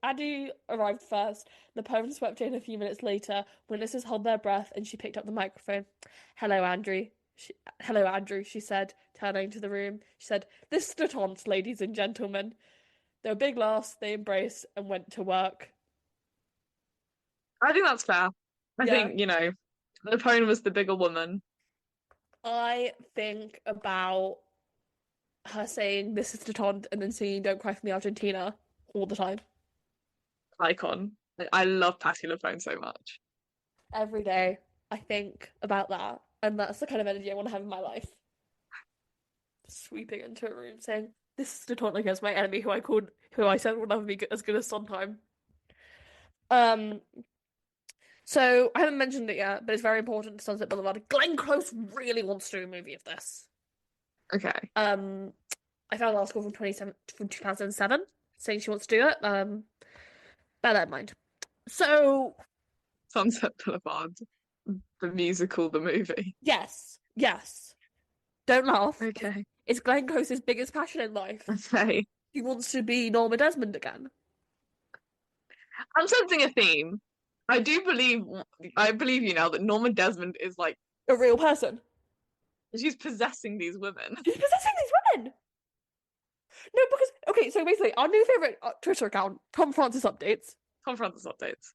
Andy arrived first. LuPone swept in a few minutes later. Witnesses held their breath, and she picked up the microphone. Hello, Andrew. Hello, Andrew. She said, turning to the room. She said, "This is the taunt, ladies and gentlemen." There were big laughs. They embraced and went to work. I think that's fair. I Yeah. think, LuPone was the bigger woman. I think about her saying "This is the taunt" and then singing "Don't Cry for Me, Argentina" all the time. Icon. I love Patti LuPone so much. Every day I think about that, and that's the kind of energy I want to have in my life. Sweeping into a room saying, "This is the taunt against my enemy who I said would never be as good as Sondheim." So I haven't mentioned it yet, but it's very important to Sunset Boulevard. Glenn Close really wants to do a movie of this. Okay. I found an article from 2007 saying she wants to do it. Bear that in mind. So Sunset Boulevard, the musical, the movie. yes. Don't laugh. Okay. It's Glenn Close's biggest passion in life. Okay. He wants to be Norma Desmond again. I'm sensing a theme. I believe you now that Norma Desmond is like A real person. she's possessing these women. She's possessing these women. No, because okay, so basically our new favorite Twitter account, Tom Francis Updates, Tom Francis updates.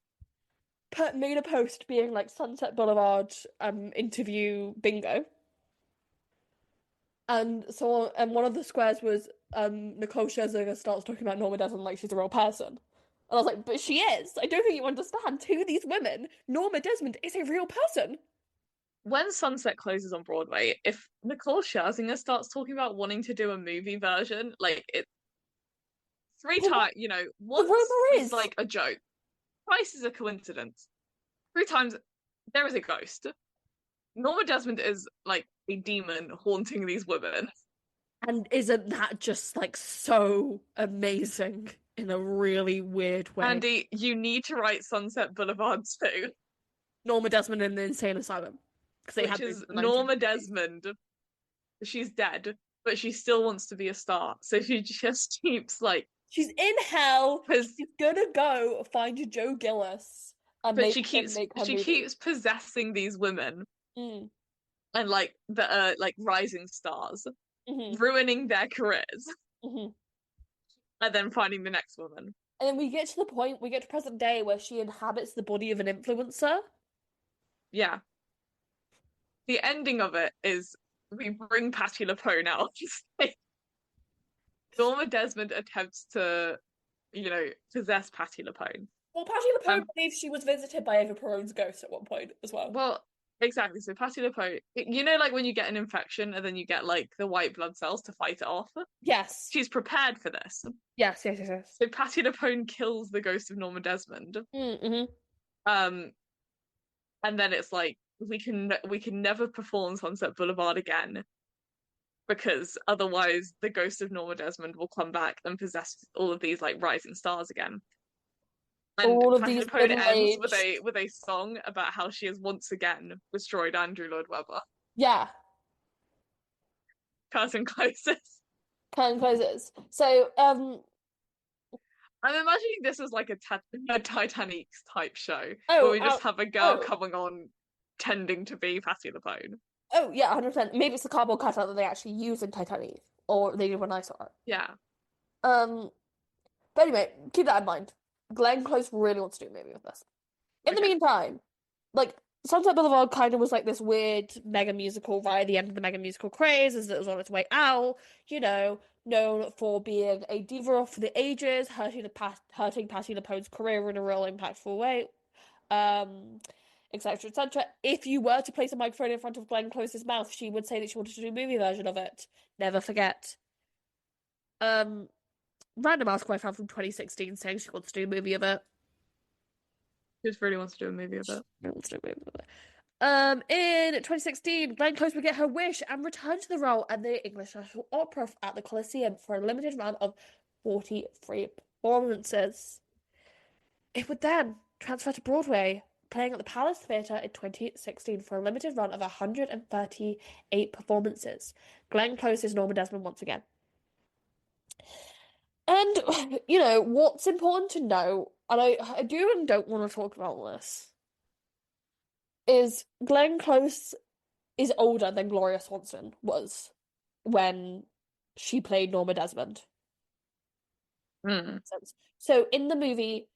made a post being like Sunset Boulevard interview bingo. And one of the squares was Nicole Scherzinger starts talking about Norma Desmond like she's a real person. And I was like, but she is. I don't think you understand. To these women, Norma Desmond is a real person. When Sunset closes on Broadway, if Nicole Scherzinger starts talking about wanting to do a movie version, like it three The, times, the once rumor is is like a joke, twice is a coincidence, three times there is a ghost. Norma Desmond is like a demon haunting these women. and isn't that just like so amazing in a really weird way? Andy, you need to write Sunset Boulevard too, Norma Desmond in the insane asylum because they which had those is in the Norma 1950s. Desmond. She's dead, but she still wants to be a star. So she just keeps like, She's in hell. because She's gonna go find Joe Gillis and but make him make her she movie. keeps possessing these women Mm, and like that are like rising stars, hmm ruining their careers, hmm and then finding the next woman. And then we get to present day where she inhabits the body of an influencer. Yeah. The ending of it is we bring Patti LuPone out. Norma Desmond attempts to, possess Patti LuPone. Well, Patti LuPone Um, believes she was visited by Eva Peron's ghost at one point as well. well, exactly. So Patti LuPone, like when you get an infection and then you get like the white blood cells to fight it off. Yes. She's prepared for this. Yes. So Patti LuPone kills the ghost of Norma Desmond. Mm-hmm. Um, and then it's like we can never perform Sunset Boulevard again because otherwise the ghost of Norma Desmond will come back and possess all of these like rising stars again. And All of Patti these LuPone ends with middle-aged. a song about how she has once again destroyed Andrew Lloyd Webber. Yeah, Curtain closes. curtain closes. So, I'm imagining this is like a Titanic type show where oh, we just have a girl oh, coming on tending to be Patti LuPone. oh, yeah, 100%. Maybe it's the cardboard cutout that they actually use in Titanic, or they did when I saw it. Yeah. Um, but anyway, keep that in mind. Glenn Close really wants to do a movie with this. In the Okay. meantime, like Sunset Boulevard kind of was like this weird mega musical right at the end of the mega musical craze as it was on its way out, known for being a diva for the ages, hurting Patti LuPone's career in a real impactful way, um, etc., etc. If you were to place a microphone in front of Glenn Close's mouth, she would say that she wanted to do a movie version of it. Never forget. Um, Random article I found from 2016 saying she wants to do a movie of it. Just really wants to do a movie of it. Wants to do a movie of it. In 2016, Glenn Close would get her wish and return to the role at the English National Opera at the Coliseum for a limited run of 43 performances. It would then transfer to Broadway, playing at the Palace Theatre in 2016 for a limited run of 138 performances. Glenn Close is Norma Desmond once again. And, what's important to know, and I do and don't want to talk about this, is Glenn Close is older than Gloria Swanson was when she played Norma Desmond. Mm. So in the movie,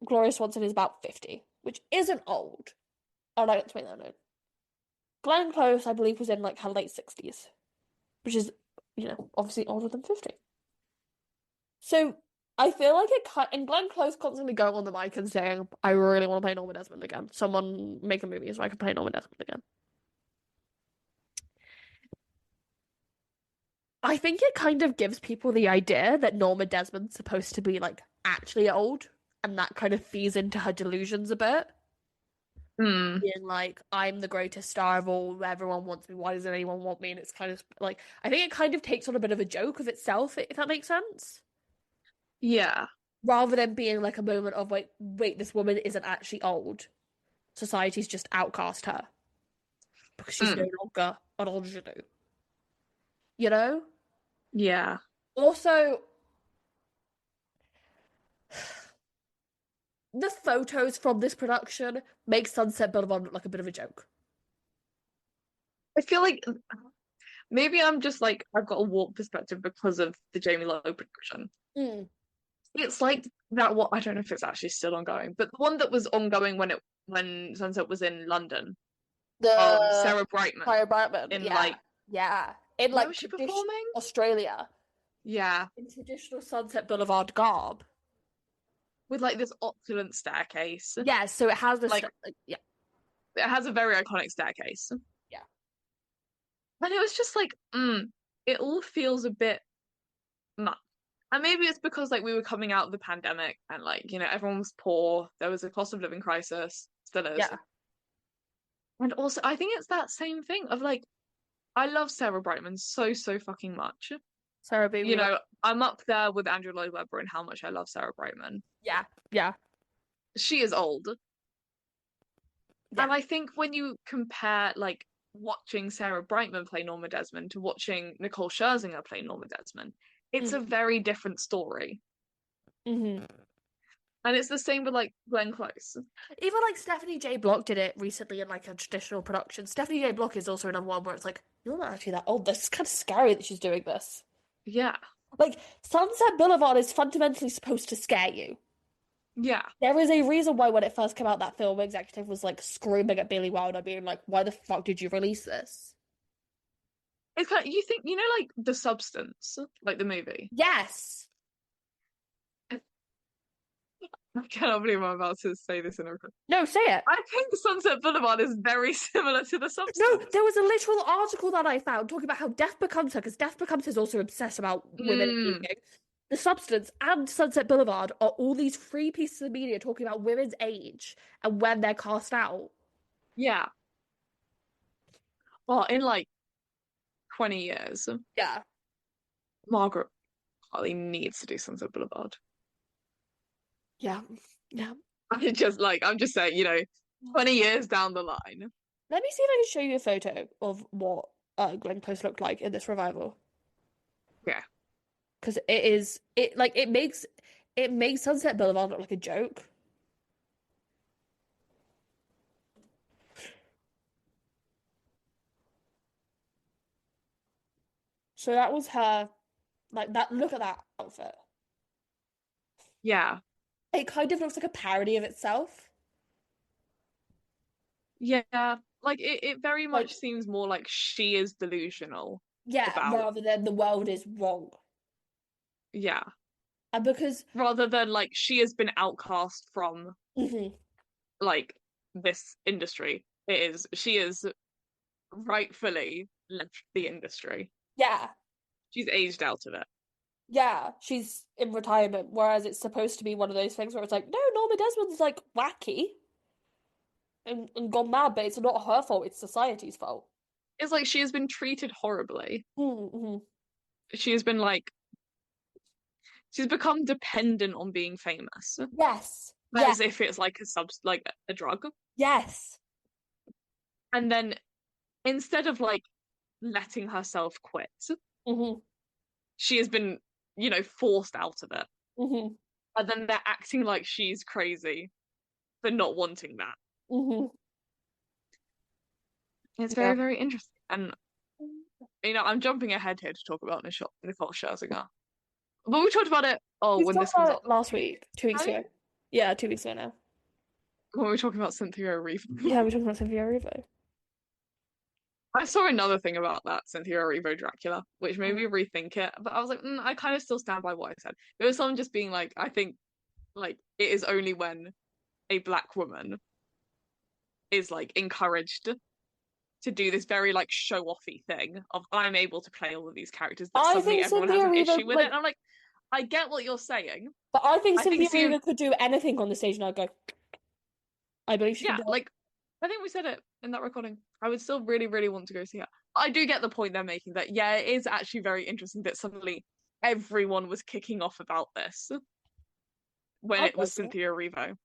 Gloria Swanson is about 50, which isn't old. I'd like to make that known. Glenn Close, I believe, was in like her late 60s, which is, obviously older than 50. So I feel like and Glenn Close constantly going on the mic and saying, I really want to play Norma Desmond again. Someone make a movie so I can play Norma Desmond again. I think it kind of gives people the idea that Norma Desmond's supposed to be like actually old, and that kind of feeds into her delusions a bit. Mm. Being like, I'm the greatest star of all, everyone wants me, why doesn't anyone want me? And it's kind of like, I think it kind of takes on a bit of a joke of itself, if that makes sense. Yeah. Rather than being like a moment of like, wait, this woman isn't actually old. Society's just outcast her. Because she's no longer an ingenue. You know? Yeah. Also, the photos from this production make Sunset Boulevard look like a bit of a joke. I feel like maybe I'm just like I've got a warped perspective because of the Jamie Lloyd production. Mm. It's like that. What I don't know if it's actually still ongoing, but the one that was ongoing when Sunset was in London. The Sarah Brightman Fire Brightman, in yeah, like yeah, in where like was she tradition performing? Australia, Yeah, in traditional Sunset Boulevard garb. with like this opulent staircase. Yeah, so it has this, Like like, yeah, it has a very iconic staircase, yeah, and it was just like, it all feels a bit much. And maybe it's because like we were coming out of the pandemic and like everyone was poor. There was a cost of living crisis, still is. yeah. And also, I think it's that same thing of like, I love Sarah Brightman so fucking much. Sarah B. You Wheeler. know, I'm up there with Andrew Lloyd Webber and how much I love Sarah Brightman. Yeah, yeah, She is old. yeah. And I think when you compare like watching Sarah Brightman play Norma Desmond to watching Nicole Scherzinger play Norma Desmond, it's a very different story. Mm-hmm. And it's the same with like Glenn Close. Even like Stephanie J. Block did it recently in like a traditional production. Stephanie J. Block is also another one where it's like, you're not actually that old. This is kind of scary that she's doing this. Yeah. Like, Sunset Boulevard is fundamentally supposed to scare you. Yeah. There is a reason why when it first came out, that film executive was like screaming at Billy Wilder, being like, why the fuck did you release this? It's kind of, you think, like The Substance, like the movie. Yes. I cannot believe I'm about to say this in a record. No, say it. I think Sunset Boulevard is very similar to The No, Substance. there was a literal article that I found talking about how Death Becomes Her, because Death Becomes Her is also obsessed about women aging. The Substance and Sunset Boulevard are all these free pieces of media talking about women's age and when they're cast out. Yeah. Well, in like 20 years, Yeah. Margaret Hartley needs to do Sunset Boulevard. Yeah. Yeah. I'm just saying, 20 years down the line. Let me see if I can show you a photo of what Glenn Close looked like in this revival. Yeah. Because it makes Sunset Boulevard look like a joke. So that was her, like that. Look at that outfit. Yeah. It kind of looks like a parody of itself. Yeah. Like it very Like, much seems more like she is delusional yeah, about, rather than the world is wrong. yeah. And because Rather than like she has been outcast from mhm, like this industry. She is rightfully left the industry. yeah, She's aged out of it. yeah, she's in retirement, whereas it's supposed to be one of those things where it's like, no, Norma Desmond's like wacky and gone mad, but it's not her fault, it's society's fault. It's like she has been treated horribly. Mm-hmm. She has been like she's become dependent on being famous. Yes, yes, As if it's like like a drug. yes. And then instead of like letting herself quit, Mm-hmm. she has been, forced out of it. Mm-hmm. And then they're acting like she's crazy for not wanting that. Mm-hmm. It's Yeah. very, very interesting. And I'm jumping ahead here to talk about Nicole Scherzinger. But we talked about it, We when this talked comes about out. it last week, 2 weeks Right? ago. Yeah, 2 weeks ago now. When we were talking about Cynthia Erivo. Yeah, we talked about Sophia Erivo. I saw another thing about that Cynthia Erivo Dracula, which made me rethink it. But I was like, I kind of still stand by what I said. There was someone just being like, I think like it is only when a black woman is like encouraged to do this very like show-offy thing of I'm able to play all of these characters that I suddenly think everyone Cynthia has an Erivo, issue with it. And I'm like, I get what you're saying. but I think I think Cynthia Erivo could do anything on the stage, and I'd go, I believe she can yeah, do it. like I think we said it in that recording. I would still really, really want to go see her. I do get the point they're making that yeah, it is actually very interesting that suddenly everyone was kicking off about this when I'd it was go for it. Cynthia Erivo.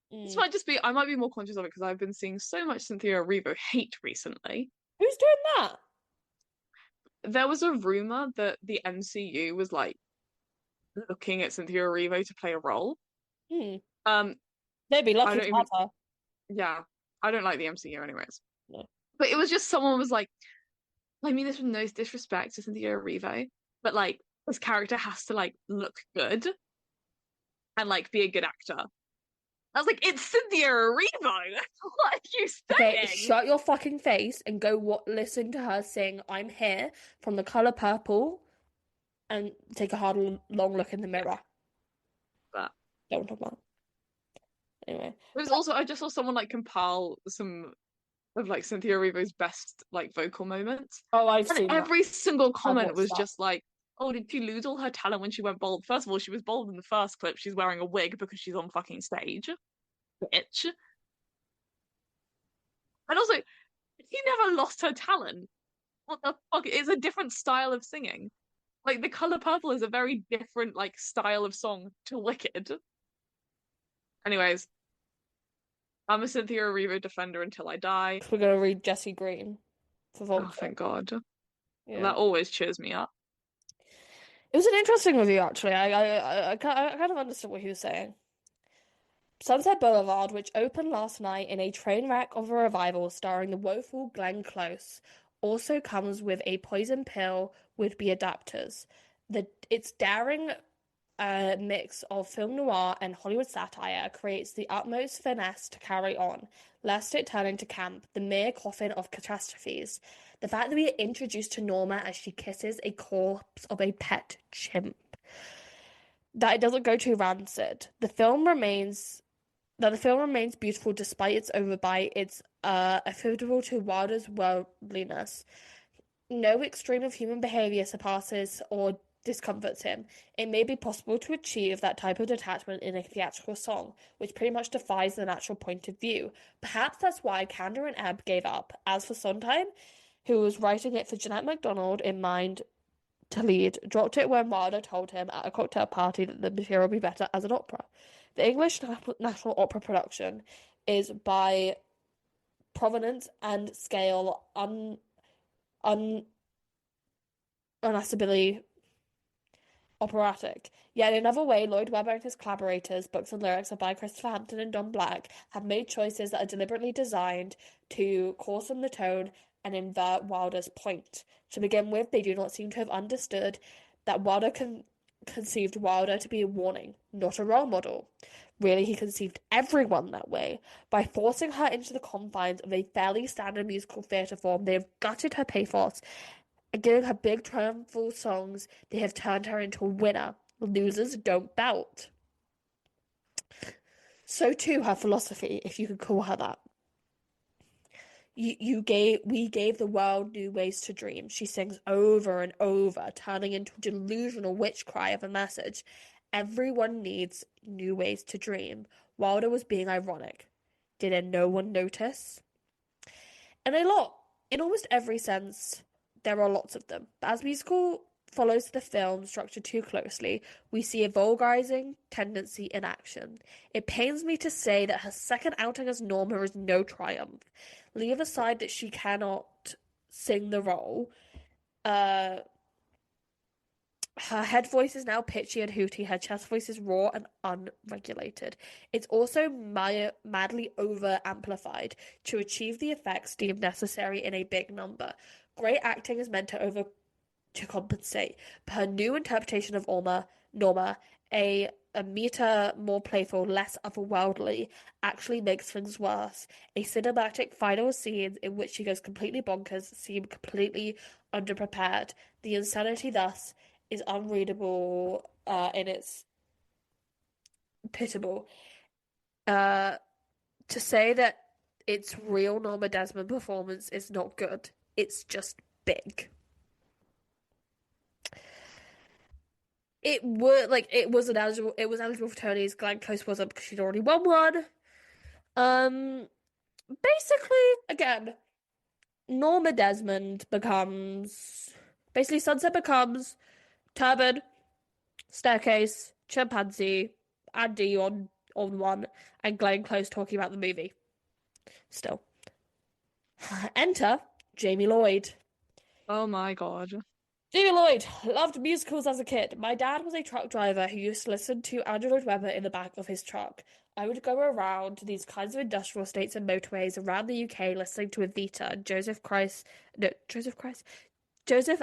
This Mm. might just be I might be more conscious of it because I've been seeing so much Cynthia Erivo hate recently. Who's doing that? There was a rumor that the MCU was like looking at Cynthia Erivo to play a role. Hmm. Um, They'd be I lucky don't to even have her. yeah, I don't like the MCU anyways. No. But it was just someone was like, I mean this with no disrespect to Cynthia Erivo, but like this character has to like look good. and like be a good actor. I was like, it's Cynthia Erivo. What are you Okay, saying? shut your fucking face and go listen to her sing "I'm Here" from The Color Purple and take a hard, long look in the mirror. But Don't talk about it. Anyway. it was also I just saw someone like compile some of like Cynthia Erivo's best like vocal moments, Oh, I've and seen that. every single I've comment watched was that. just like, "Oh, did she lose all her talent when she went bald?" First of all, she was bald in the first clip. She's wearing a wig because she's on fucking stage, bitch. And also, she never lost her talent. What the fuck? It's a different style of singing. Like The Color Purple is a very different like style of song to Wicked. Anyways, I'm a Cynthia Erivo defender until I die. We're gonna read Jesse Green for Oh, Vulture. thank God. Yeah. That always cheers me up. It was an interesting review, actually. I kind of understood what he was saying. Sunset Boulevard, which opened last night in a train wreck of a revival starring the woeful Glenn Close, also comes with a poison pill would-be adapters. Its daring mix of film noir and Hollywood satire creates the utmost finesse to carry on, lest it turn into camp, the mere coffin of catastrophes. The fact that we are introduced to Norma as she kisses a corpse of a pet chimp, that it doesn't go too rancid. The film remains beautiful despite its overbite. It's attributable to Wilder's worldliness. No extreme of human behavior surpasses or discomforts him. It may be possible to achieve that type of detachment in a theatrical song, which pretty much defies the natural point of view. Perhaps that's why Kander and Ebb gave up. As for Sondheim, who was writing it for Jeanette MacDonald in mind to lead, dropped it when Wilder told him at a cocktail party that the material would be better as an opera. The English National Opera production is by provenance and scale un unassably operatic. Yet in another way, Lloyd Webber and his collaborators, books and lyrics are by Christopher Hampton and Don Black, have made choices that are deliberately designed to coarsen the tone and invert Wilder's point. To begin with, they do not seem to have understood that Wilder conceived Wilder to be a warning, not a role model. Really, he conceived everyone that way. By forcing her into the confines of a fairly standard musical theatre form, they have gutted her pathos and giving her big triumphal songs, they have turned her into a winner. Losers don't belt. So too her philosophy, if you could call her that. We gave the world new ways to dream. She sings over and over, turning into a delusional witch cry of a message. Everyone needs new ways to dream. Wilder was being ironic. Did no one notice? And in almost every sense, there are lots of them. But as musical follows the film structure too closely, we see a vulgarizing tendency in action. It pains me to say that her second outing as Norma is no triumph. Leave aside that she cannot sing the role. Her head voice is now pitchy and hooty. Her chest voice is raw and unregulated. It's also madly over-amplified to achieve the effects deemed necessary in a big number. Great acting is meant to compensate, but her new interpretation of Norma, a meter more playful, less otherworldly, actually makes things worse. A cinematic final scene in which she goes completely bonkers seem completely underprepared. The insanity thus is unreadable and it's pitiable. To say that it's real Norma Desmond performance is not good. It's just big. It was eligible for Tony's. Glenn Close wasn't because she'd already won one. Basically, again, Norma Desmond becomes basically Sunset becomes Turban, Staircase, Chimpanzee, Andy on one, and Glenn Close talking about the movie. Still. Enter Jamie Lloyd. Oh my God. Jamie Lloyd loved musicals as a kid. My dad was a truck driver who used to listen to Andrew Lloyd Webber in the back of his truck. I would go around these kinds of industrial estates and motorways around the UK listening to Evita and Joseph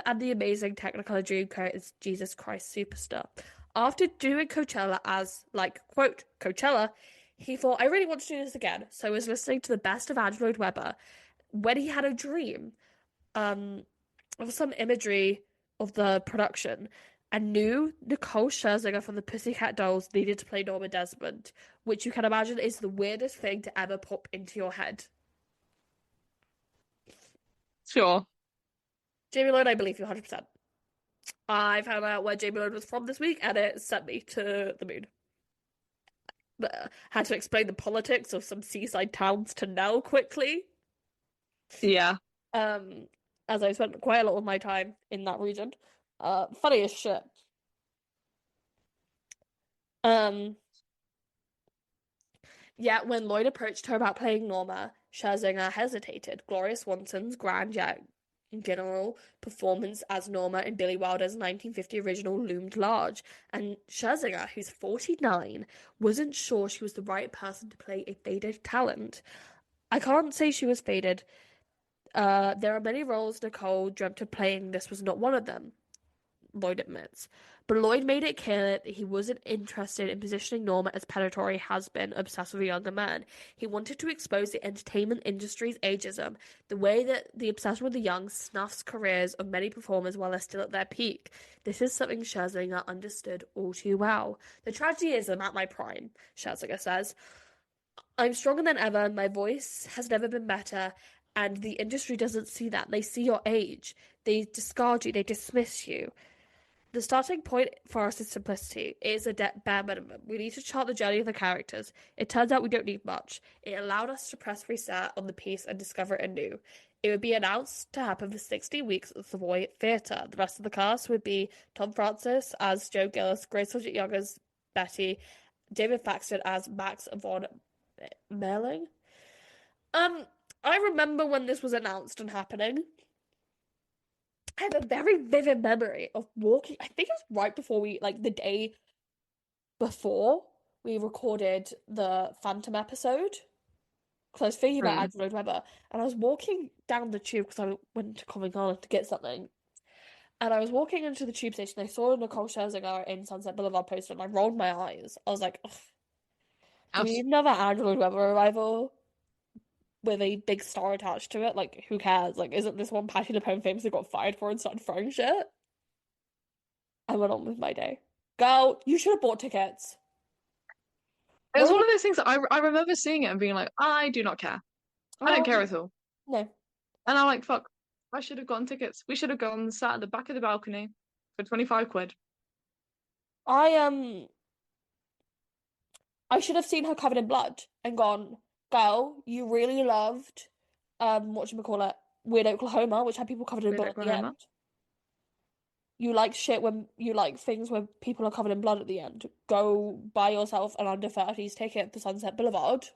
and the Amazing Technicolor Dreamcoat is Jesus Christ Superstar. after doing Coachella as, like, quote, Coachella, he thought, I really want to do this again. So I was listening to the best of Andrew Lloyd Webber when he had a dream um, of some imagery of the production and knew Nicole Scherzinger from the Pussycat Dolls needed to play Norma Desmond, which you can imagine is the weirdest thing to ever pop into your head. Sure. Jamie Lloyd, I believe you 100%. I found out where Jamie Lloyd was from this week and it sent me to the moon. Had to explain the politics of some seaside towns to Nell quickly. Yeah. Um, as I spent quite a lot of my time in that region. Funny as shit. Um, Yet when Lloyd approached her about playing Norma, Scherzinger hesitated. Gloria Swanson's grand yet general performance as Norma in Billy Wilder's 1950 original loomed large, and Scherzinger, who's 49, wasn't sure she was the right person to play a faded talent. I can't say she was faded. There are many roles Nicole dreamt of playing. This was not one of them, Lloyd admits. But Lloyd made it clear that he wasn't interested in positioning Norma as predatory has-been obsessed with a younger man. He wanted to expose the entertainment industry's ageism, the way that the obsession with the young snuffs careers of many performers while they're still at their peak. This is something Scherzinger understood all too well. The tragedy is I'm at my prime, Scherzinger says. I'm stronger than ever, my voice has never been better, and the industry doesn't see that. They see your age. They discard you, they dismiss you. The starting point for us is simplicity. It is a bare minimum. We need to chart the journey of the characters. It turns out we don't need much. It allowed us to press reset on the piece and discover it anew. It would be announced to happen for 60 weeks at the Savoy Theatre. The rest of the cast would be Tom Francis as Joe Gillis, Grace Hodgett Young as Betty, David Faxon as Max von Merling. I remember when this was announced and happening. I have a very vivid memory of walking. I think it was right before the day before we recorded the Phantom episode. Because I was thinking about Andrew Lloyd Webber. And I was walking down the tube because I went to Covent Garden to get something. And I was walking into the tube station. I saw Nicole Scherzinger in Sunset Boulevard poster and I rolled my eyes. I was like, ugh. Do we need another Andrew Lloyd Webber revival? With a big star attached to it, like, who cares? Like, isn't this one Patti LuPone famously got fired for and started throwing shit? I went on with my day. Girl, you should have bought tickets. It was one of those things that I remember seeing it and being like, I do not care. I don't care at all. No. And I'm like, fuck, I should have gotten tickets. We should have gone and sat at the back of the balcony for 25 quid. I should have seen her covered in blood and gone, girl, you really loved whatchamacallit, Weird Oklahoma, which had people covered in blood at the end. You like shit when you like things where people are covered in blood at the end. Go buy yourself an under 30s ticket for Sunset Boulevard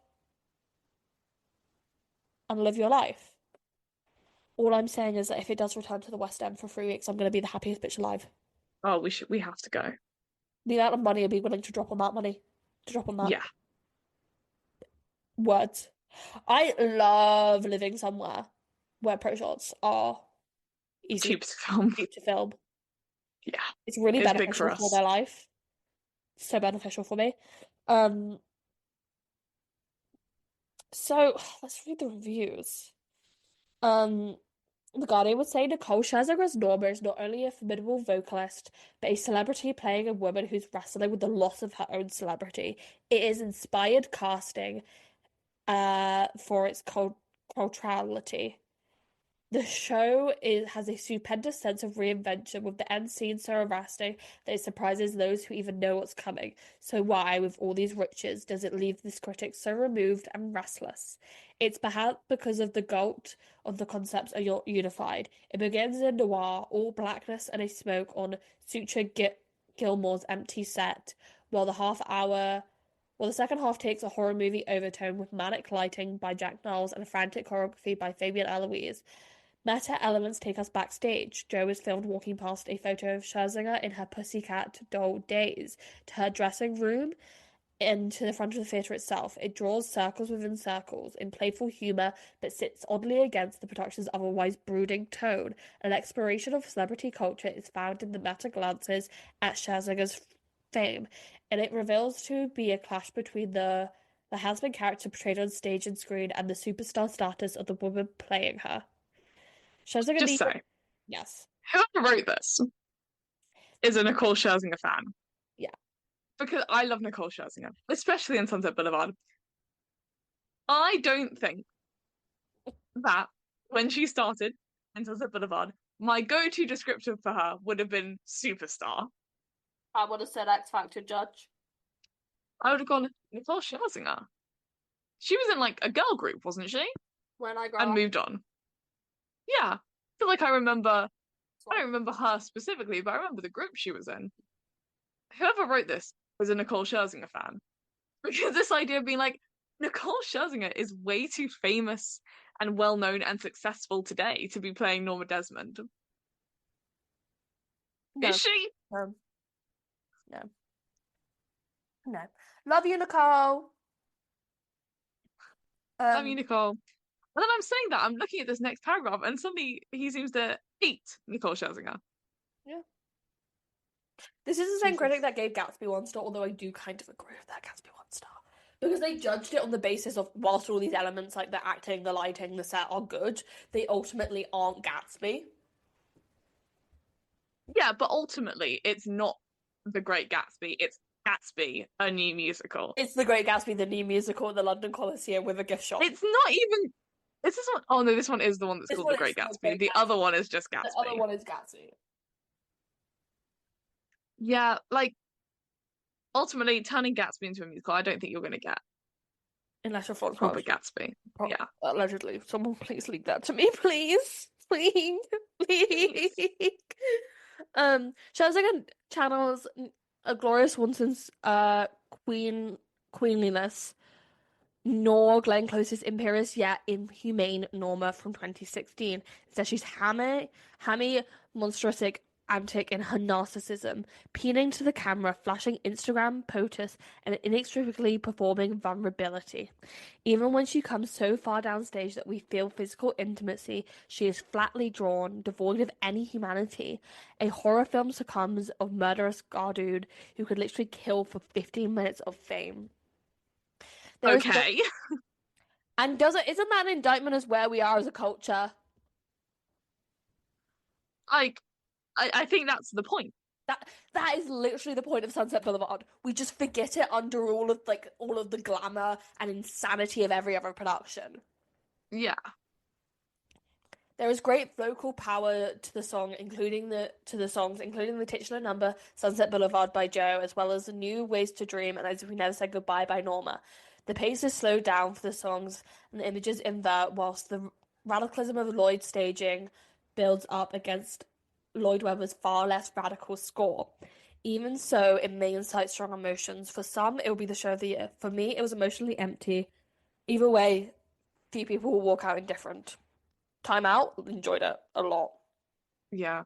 and live your life. All I'm saying is that if it does return to the West End for 3 weeks, I'm going to be the happiest bitch alive. Oh, we have to go. The amount of money I'd be willing to drop on that money. To drop on that. Yeah. Words. I love living somewhere where pro shots are easy. Cheap to film. Cheap to film. Yeah. It's really beneficial for their life. So beneficial for me. So let's read the reviews. The Guardian would say Nicole Scherzinger's Norma is not only a formidable vocalist, but a celebrity playing a woman who's wrestling with the loss of her own celebrity. It is inspired casting for its culturality. The show has a stupendous sense of reinvention, with the end scene so arresting that it surprises those who even know what's coming. So why, with all these riches, does it leave this critic so removed and restless? It's perhaps because of the galt of the concepts are unified. It begins in noir, all blackness and a smoke on Suture Gilmore's empty set, while the second half takes a horror movie overtone with manic lighting by Jack Niles and frantic choreography by Fabian Eloise. Meta elements take us backstage. Jo is filmed walking past a photo of Scherzinger in her Pussycat Doll days to her dressing room and to the front of the theatre itself. It draws circles within circles in playful humour, but sits oddly against the production's otherwise brooding tone. An exploration of celebrity culture is found in the meta glances at Scherzinger's fame, and it reveals to be a clash between the has-been character portrayed on stage and screen and the superstar status of the woman playing her. Scherzinger Just needs say, yes, whoever wrote this is a Nicole Scherzinger fan. yeah. Because I love Nicole Scherzinger, especially in Sunset Boulevard. I don't think that when she started in Sunset Boulevard, my go-to description for her would have been superstar. I would have said X Factor judge. I would have gone Nicole Scherzinger. She was in like a girl group, wasn't she? When I grow And up. moved on. Yeah. I feel like I don't remember her specifically, but I remember the group she was in. Whoever wrote this was a Nicole Scherzinger fan. Because this idea of being like, Nicole Scherzinger is way too famous and well known and successful today to be playing Norma Desmond. No, Is she? no, no, no. Love you, Nicole. I mean, Nicole. And then I'm saying that, I'm looking at this next paragraph, and suddenly he seems to hate Nicole Scherzinger. Yeah. This is the same critic that gave Gatsby 1 star, although I do kind of agree with that Gatsby 1 star. Because they judged it on the basis of, whilst all these elements like the acting, the lighting, the set are good, they ultimately aren't Gatsby. Yeah, but ultimately, it's not The Great Gatsby. It's Gatsby, a new musical. It's The Great Gatsby, the new musical at the London Coliseum with a gift shop. It's not even. Is this one? Oh no, this one is the one that's called The Great Gatsby. The other one is just Gatsby. The other one is Gatsby. Yeah, like ultimately turning Gatsby into a musical, I don't think you're going to get Unless you're Florence proper Gatsby. Yeah. Allegedly. Someone please leak that to me, please. Please. Please. Scherzinger channels Gloria Swanson's queenliness, nor Glenn Close's imperious yet inhumane Norma from 2016. Instead, she's hammy, monstrosic, antic in her narcissism, peering to the camera, flashing Instagram POTUS, and inextricably performing vulnerability. Even when she comes so far downstage that we feel physical intimacy, she is flatly drawn, devoid of any humanity. A horror film succumbs of murderous Gardude who could literally kill for 15 minutes of fame. Okay. And isn't that an indictment as where we are as a culture? Like, I think that's the point. That is literally the point of Sunset Boulevard. We just forget it under all of the glamour and insanity of every other production. Yeah. There is great vocal power to the songs, including the titular number "Sunset Boulevard" by Joe, as well as the "New Ways to Dream" and "As If We Never Said Goodbye" by Norma. The pace is slowed down for the songs, and the images invert, whilst the radicalism of Lloyd's staging builds up against Lloyd Webber's far less radical score. Even so, it may incite strong emotions. For some, it will be the show of the year. For me, it was emotionally empty. Either way, few people will walk out indifferent. Time out, enjoyed it a lot. Yeah.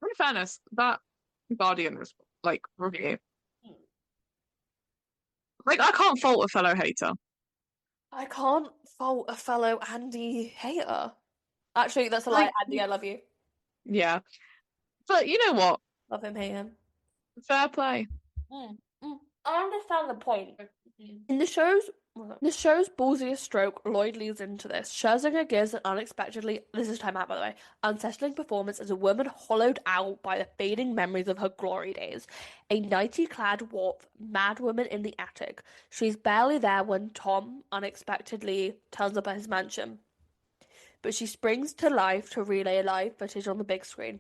In fairness, that Guardian review. Like, I can't fault a fellow hater. I can't fault a fellow Andy hater. Actually, that's a lie, Andy. I love you. Yeah. But you know what? Love him, hate him. Fair play. I understand the point. In the show's ballsiest stroke, Lloyd leads into this. Scherzinger gives an unexpectedly, this is time out by the way, unsettling performance as a woman hollowed out by the fading memories of her glory days. A nighty-clad warp madwoman in the attic. She's barely there when Tom unexpectedly turns up at his mansion. But she springs to life to relay live footage on the big screen.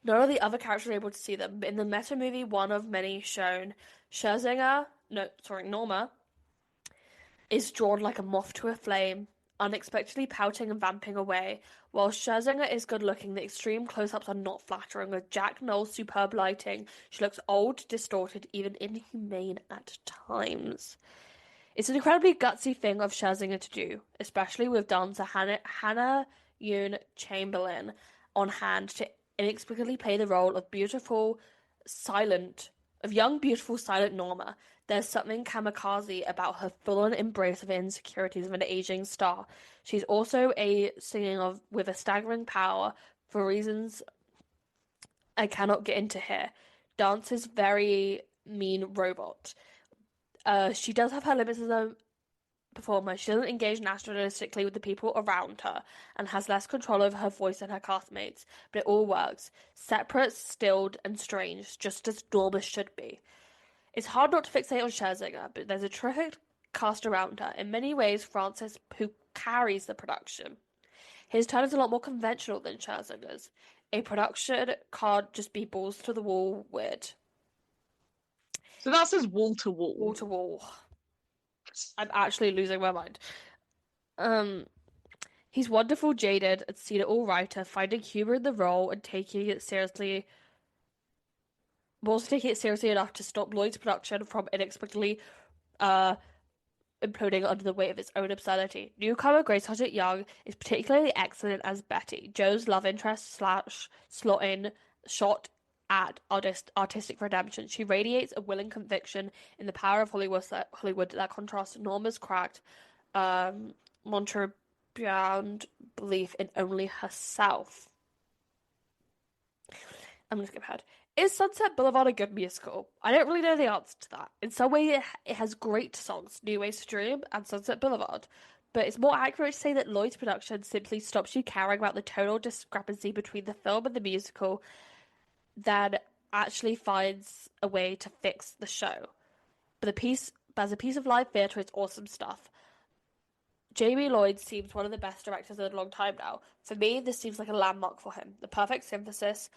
None of the other characters are able to see them, but in the meta movie, one of many shown, Norma, is drawn like a moth to a flame, unexpectedly pouting and vamping away. While Scherzinger is good looking, the extreme close-ups are not flattering. With Jack Knoll's superb lighting, she looks old, distorted, even inhumane at times. It's an incredibly gutsy thing of Scherzinger to do, especially with dancer Hannah Yoon Chamberlain on hand to inexplicably play the role of young, beautiful, silent Norma. There's something kamikaze about her full-on embrace of the insecurities of an aging star. She's also with a staggering power for reasons I cannot get into here. dances very mean robot. She does have her limits as a performer. She doesn't engage naturalistically with the people around her and has less control over her voice than her castmates, but it all works. Separate, stilled, and strange, just as Norma should be. It's hard not to fixate on Scherzinger, but there's a terrific cast around her. In many ways, Francis, who carries the production. His turn is a lot more conventional than Scherzinger's. A production can't just be balls to the wall weird. So that says wall to wall. Wall to wall. I'm actually losing my mind. He's wonderful, jaded, and seen it all writer, finding humor in the role and taking it seriously. But also taking it seriously enough to stop Lloyd's production from inexplicably imploding under the weight of its own absurdity. Newcomer Grace Hodgett Young is particularly excellent as Betty, Joe's love interest slash slot-in shot at artistic redemption. She radiates a willing conviction in the power of Hollywood that contrasts Norma's cracked, Monterey-bound belief in only herself. I'm gonna skip ahead. Is Sunset Boulevard a good musical? I don't really know the answer to that. In some way, it has great songs, New Ways to Dream and Sunset Boulevard, but it's more accurate to say that Lloyd's production simply stops you caring about the tonal discrepancy between the film and the musical than actually finds a way to fix the show. But as a piece of live theatre, it's awesome stuff. Jamie Lloyd seems one of the best directors in a long time now. For me, this seems like a landmark for him. The perfect synthesis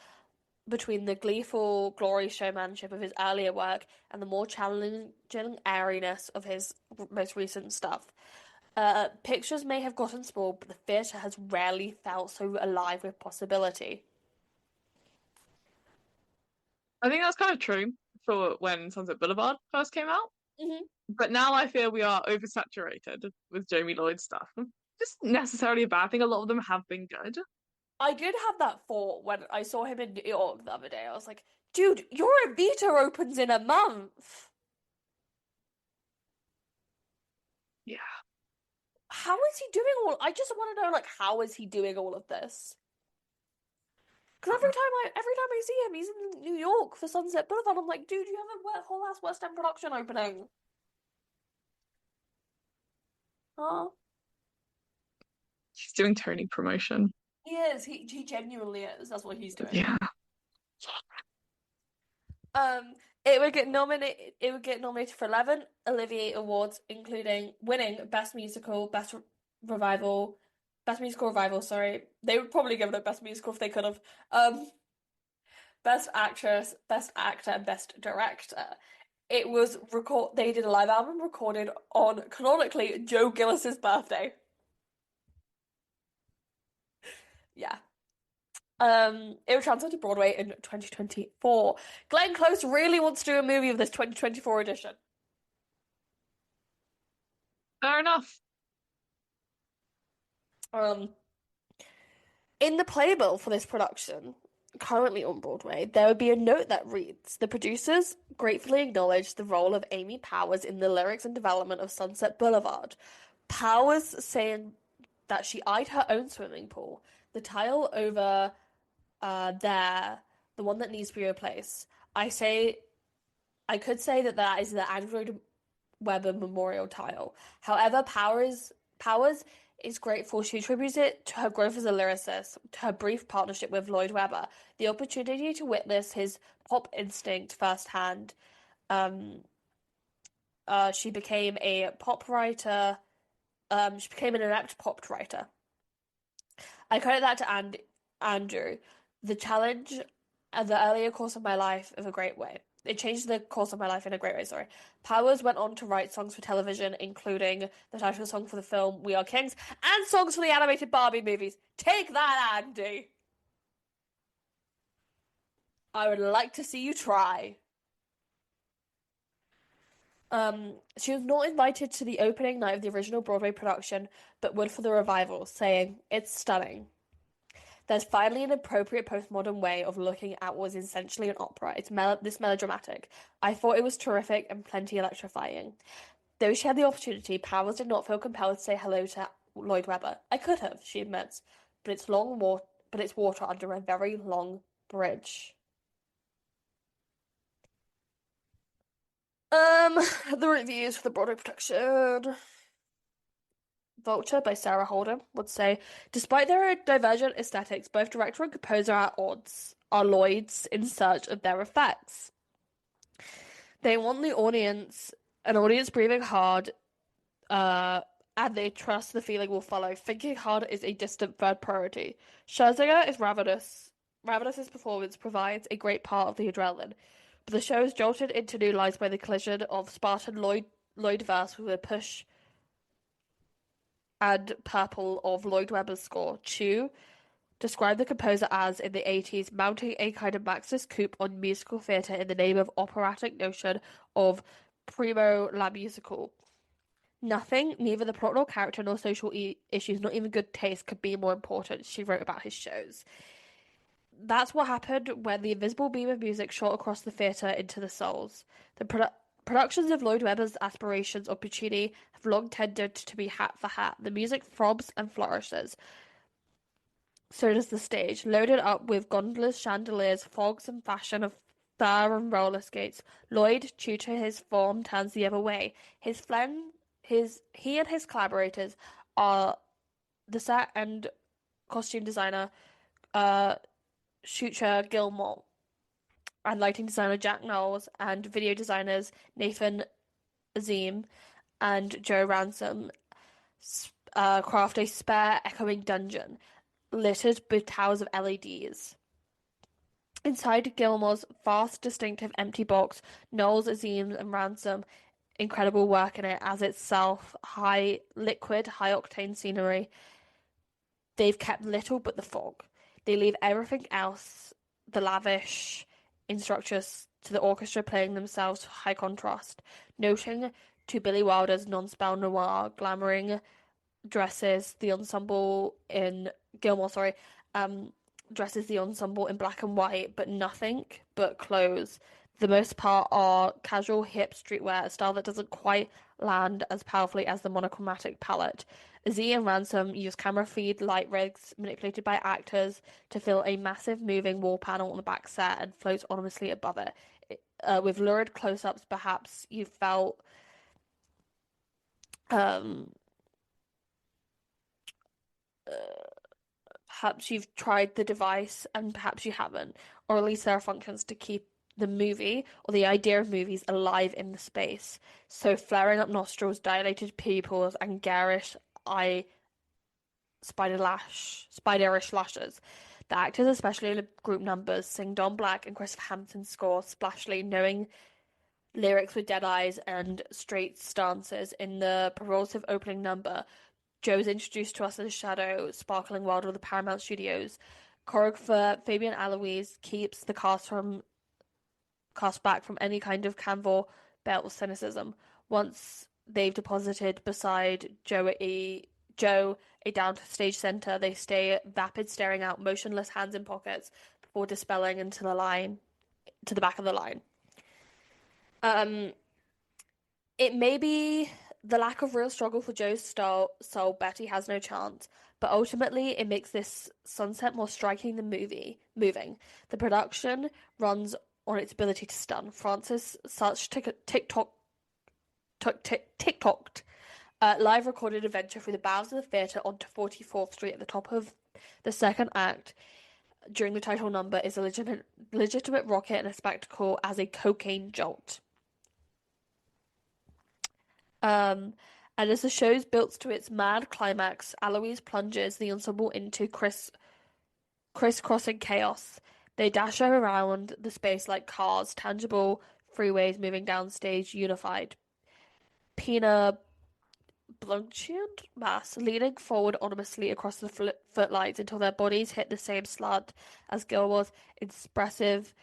between the gleeful glory showmanship of his earlier work and the more challenging airiness of his most recent stuff. Pictures may have gotten small, but the theatre has rarely felt so alive with possibility. I think that's kind of true for when Sunset Boulevard first came out. Mm-hmm. But now I feel we are oversaturated with Jamie Lloyd stuff. Just necessarily a bad thing. A lot of them have been good. I did have that thought when I saw him in New York the other day. I was like, dude, your Evita opens in a month. Yeah. How is he doing all? I just want to know, like, how is he doing all of this? Because every time I see him, he's in New York for Sunset Boulevard. I'm like, dude, you have a whole ass West End production opening. Huh? He's doing Tony promotion. He is. He genuinely is. That's what he's doing. Yeah. It would get nominated for 11 Olivier Awards, including winning Best Musical, Best Musical Revival, sorry. They would probably give it a Best Musical if they could have. Best Actress, Best Actor, and Best Director. It was they did a live album recorded on, canonically, Joe Gillis's birthday. Yeah. It will transfer to Broadway in 2024. Glenn Close really wants to do a movie of this 2024 edition. Fair enough. In the playbill for this production, currently on Broadway, there would be a note that reads, "The producers gratefully acknowledge the role of Amy Powers in the lyrics and development of Sunset Boulevard. Powers saying that she eyed her own swimming pool. The tile over there, the one that needs to be replaced. I could say that is the Andrew Lloyd Webber memorial tile. However, Powers is grateful. She attributes it to her growth as a lyricist, to her brief partnership with Lloyd Webber, the opportunity to witness his pop instinct firsthand. She became a pop writer. She became an inept pop writer. I credit that to Andrew. The challenge and the earlier course of my life of a great way. It changed the course of my life in a great way, sorry. Powers went on to write songs for television, including the title song for the film We Are Kings, and songs for the animated Barbie movies. Take that, Andy! I would like to see you try. She was not invited to the opening night of the original Broadway production, but would for the revival, saying, "It's stunning. There's finally an appropriate postmodern way of looking at what was essentially an opera. It's this melodramatic. I thought it was terrific and plenty electrifying." Though she had the opportunity, Powers did not feel compelled to say hello to Lloyd Webber. "I could have," she admits, but it's water under a very long bridge. The reviews for the Broadway production. Vulture by Sarah Holden would say, despite their divergent aesthetics, both director and composer are odds, are Lloyds in search of their effects. They want an audience breathing hard, and they trust the feeling will follow. Thinking hard is a distant third priority. Scherzinger is ravenous. Ravenous's performance provides a great part of the adrenaline, but the show is jolted into new lights by the collision of Spartan Lloyd verse with a push and purple of Lloyd Webber's score. Chu described the composer as, in the 80s, mounting a kind of Marxist coup on musical theatre in the name of operatic notion of primo la musical. Nothing, neither the plot nor character nor social issues, not even good taste, could be more important, she wrote about his shows. That's what happened when the invisible beam of music shot across the theatre into the souls. The productions of Lloyd Webber's aspirations of Puccini have long tended to be hat for hat. The music throbs and flourishes. So does the stage, loaded up with gondolas, chandeliers, fogs, and fashion of fur and roller skates. Lloyd, true to his form, turns the other way. He and his collaborators are the set and costume designer, Shooter Gilmore, and lighting designer Jack Knowles, and video designers Nathan Azim and Joe Ransom craft a spare, echoing dungeon littered with towers of LEDs. Inside Gilmore's vast, distinctive empty box, Knowles, Azim, and Ransom incredible work in it as itself high liquid, high octane scenery. They've kept little but the fog. They leave everything else, the lavish instructors, to the orchestra playing themselves to high contrast, noting to Billy Wilder's non-spell noir, glamoring dresses the ensemble in Gilmore, dresses the ensemble in black and white, but nothing but clothes. The most part are casual hip streetwear, a style that doesn't quite land as powerfully as the monochromatic palette. Z and Ransom use camera feed light rigs manipulated by actors to fill a massive moving wall panel on the back set and float ominously above it. With lurid close-ups, perhaps you felt perhaps you've tried the device and perhaps you haven't, or at least there are functions to keep the movie or the idea of movies alive in the space. So flaring up nostrils, dilated pupils, and garish eye spiderish lashes. The actors, especially in the group numbers, sing Don Black and Christopher Hampton's score splashly, knowing lyrics with dead eyes and straight stances. In the propulsive opening number, Joe is introduced to us as a shadow, sparkling world of the Paramount Studios. Choreographer Fabian Aloise keeps the cast back from any kind of canvas belt cynicism. Once they've deposited beside Joe, a downstage center, they stay vapid, staring out, motionless, hands in pockets, before dispelling into the back of the line. It may be the lack of real struggle for Joe's soul, Betty has no chance, but ultimately it makes this sunset more striking than moving. The production runs on its ability to stun. Francis such TikToked live recorded adventure through the bowels of the theatre onto 44th Street at the top of the second act during the title number is a legitimate rocket and a spectacle as a cocaine jolt. And as the show's built to its mad climax, Aloise plunges the ensemble into crisscrossing chaos. They dash around the space like cars, tangible freeways moving downstage, unified. Pina Blanchard mass leaning forward ominously across the footlights until their bodies hit the same slant as Gilmore's massive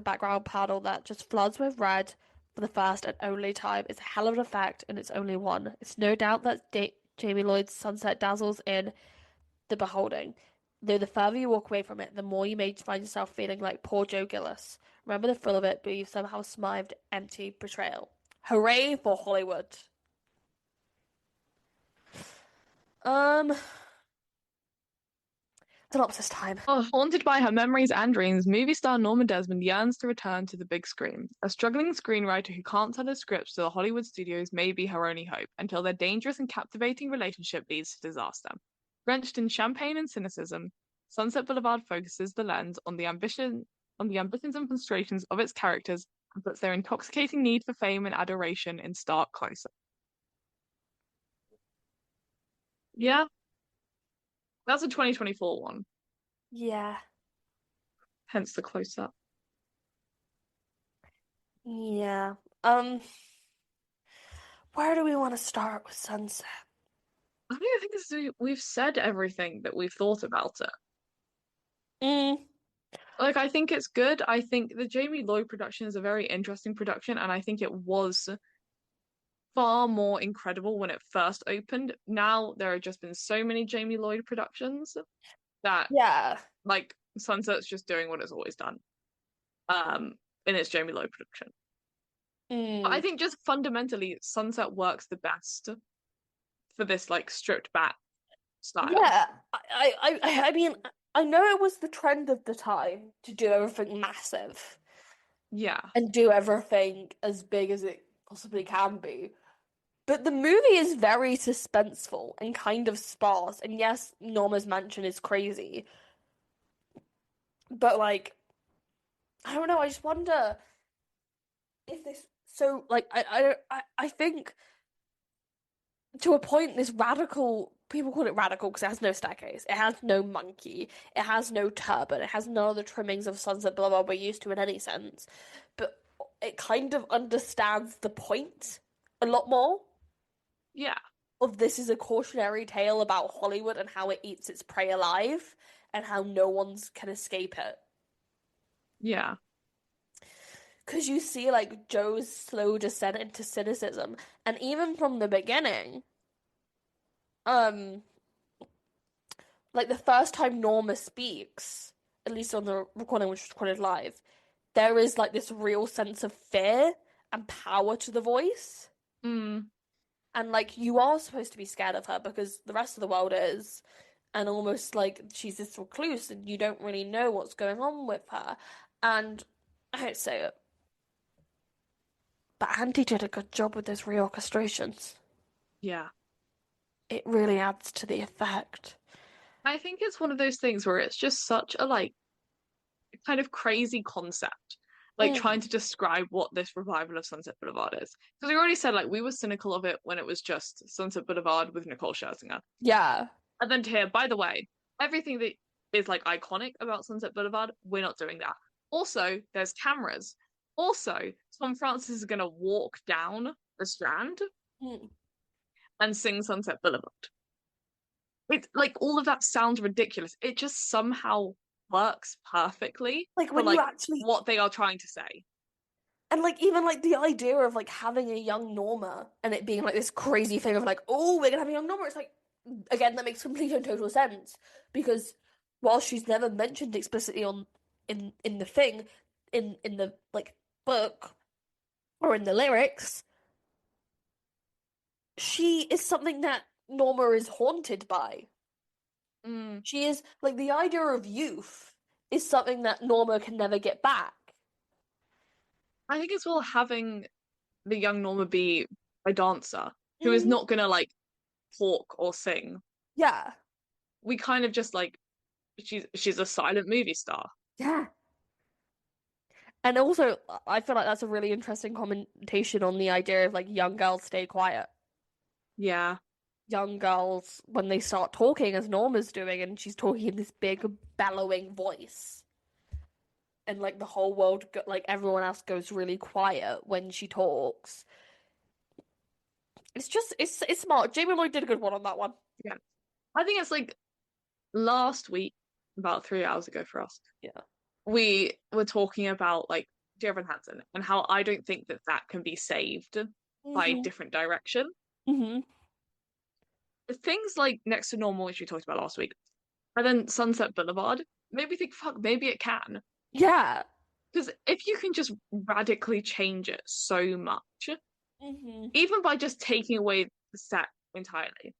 background panel that just floods with red for the first and only time. It's a hell of an effect, and it's only one. It's no doubt that Jamie Lloyd's sunset dazzles in the beholding. Though the further you walk away from it, the more you may find yourself feeling like poor Joe Gillis. Remember the thrill of it, but you've somehow smived empty betrayal. Hooray for Hollywood! Synopsis time. Oh, haunted by her memories and dreams, movie star Norma Desmond yearns to return to the big screen. A struggling screenwriter who can't sell her scripts to the Hollywood studios may be her only hope until their dangerous and captivating relationship leads to disaster. Drenched in champagne and cynicism, Sunset Boulevard focuses the lens on the ambitions and frustrations of its characters and puts their intoxicating need for fame and adoration in stark close-up. Yeah, that's a 2024 one, Yeah. hence the close-up. Yeah. Where do we want to start with Sunset? I think we've said everything that we've thought about it. Mm, Like, I think it's good. I think the Jamie Lloyd production is a very interesting production, and I think it was far more incredible when it first opened. Now there have just been so many Jamie Lloyd productions that, yeah. like, Sunset's just doing what it's always done. In its Jamie Lloyd production. But I Mm, think just fundamentally, Sunset works the best for this like stripped back style. yeah. I mean, I know it was the trend of the time to do everything massive Yeah, and do everything as big as it possibly can be. But the movie is very suspenseful and kind of sparse. And yes, Norma's mansion is crazy. But like, I don't know, I just wonder if this so like I think to a point this radical people call it radical because it has no staircase, it has no monkey, it has no turban, it has none of the trimmings of Sunset Boulevard we're used to in any sense. But it kind of understands the point a lot more yeah, of this is a cautionary tale about Hollywood and how it eats its prey alive and how no one's can escape it. yeah. Because you see like Joe's slow descent into cynicism, and even from the beginning, um, like the first time Norma speaks, at least on the recording which was recorded live, there is like this real sense of fear and power to the voice. Mm, And like you are supposed to be scared of her because the rest of the world is, and almost like she's this recluse and you don't really know what's going on with her. And I don't say it, but Andy did a good job with those reorchestrations. yeah. It really adds to the effect. I think it's one of those things where it's just such a like kind of crazy concept, like trying Mm. to describe what this revival of Sunset Boulevard is. Because we already said like we were cynical of it when it was just Sunset Boulevard with Nicole Scherzinger. Yeah. And then to hear, by the way, everything that is like iconic about Sunset Boulevard, we're not doing that. Also, there's cameras. Also, Tom Francis is gonna walk down the Strand Mm. and sing Sunset Boulevard. It's like all of that sounds ridiculous. It just somehow works perfectly Like for when you like actually what they are trying to say. and like even like the idea of like having a young Norma and it being like this crazy thing of like, oh, we're gonna have a young Norma. It's like again, that makes complete and total sense because while she's never mentioned explicitly on in the thing, in the like book or in the lyrics, she is something that Norma is haunted by. Mm. She is like the idea of youth is something that Norma can never get back. I think it's well having the young Norma be a dancer who is Mm, not gonna like talk or sing. yeah. We kind of just like she's a silent movie star. Yeah. And also, I feel like that's a really interesting commentation on the idea of like young girls stay quiet. Yeah. Young girls, when they start talking, as Norma's doing, and she's talking in this big, bellowing voice, and like the whole world, like everyone else goes really quiet when she talks. It's just, it's smart. Jamie Lloyd did a good one on that one. Yeah. I think it's like last week, about 3 hours ago for us, Yeah. we were talking about like Dear Evan Hansen and how I don't think that that can be saved by Mm-hmm. different direction. Mm-hmm. Things like Next to Normal, which we talked about last week, and then Sunset Boulevard, maybe think, fuck, maybe it can. Yeah. Because if you can just radically change it so much, Mm-hmm. even by just taking away the set entirely,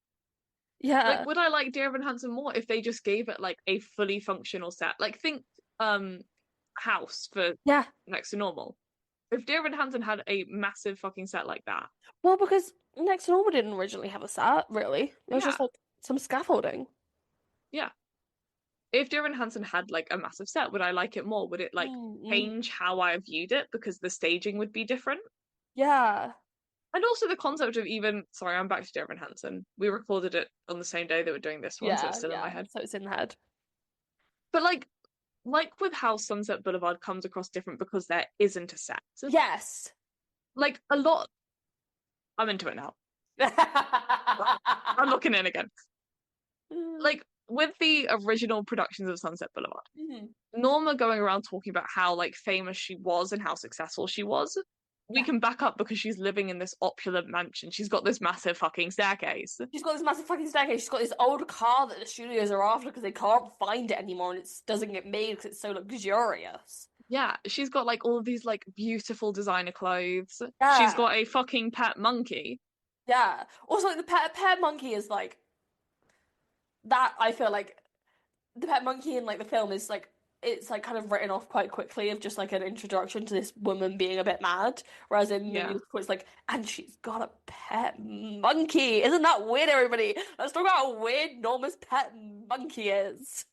Like, Yeah. would I like Dear Evan Hansen more if they just gave it like a fully functional set? Like, think House for Yeah. Next to Normal. If Dear Evan Hansen had a massive fucking set like that, Well, because Next to Normal didn't originally have a set, really. It was yeah, just like some scaffolding. yeah. If Dear Evan Hansen had like a massive set, would I like it more? Would it like Mm-mm. change how I viewed it because the staging would be different? Yeah. And also the concept of even, sorry, I'm back to Dear Evan Hansen. We recorded it on the same day that we're doing this one, so it's Yeah, still in my yeah. head. So it's in the head. But like with how Sunset Boulevard comes across different because there isn't a set. Yes. Like a lot, I'm into it now. I'm looking in again. Like with the original productions of Sunset Boulevard, Mhm. Norma going around talking about how like famous she was and how successful she was, we Yeah. can back up because she's living in this opulent mansion. She's got this massive fucking staircase. She's got this massive fucking staircase. She's got this old car that the studios are after because they can't find it anymore and it doesn't get made because it's so luxurious. Yeah, she's got like all of these like beautiful designer clothes. She's Yeah. got a fucking pet monkey. Yeah. Also, like, the pet monkey is like that. I feel like the pet monkey in like the film is like it's like kind of written off quite quickly of just like an introduction to this woman being a bit mad, whereas in the Yeah. musical it's like, and she's got a pet monkey. Isn't that weird, everybody? Let's talk about how weird Norma's pet monkey is.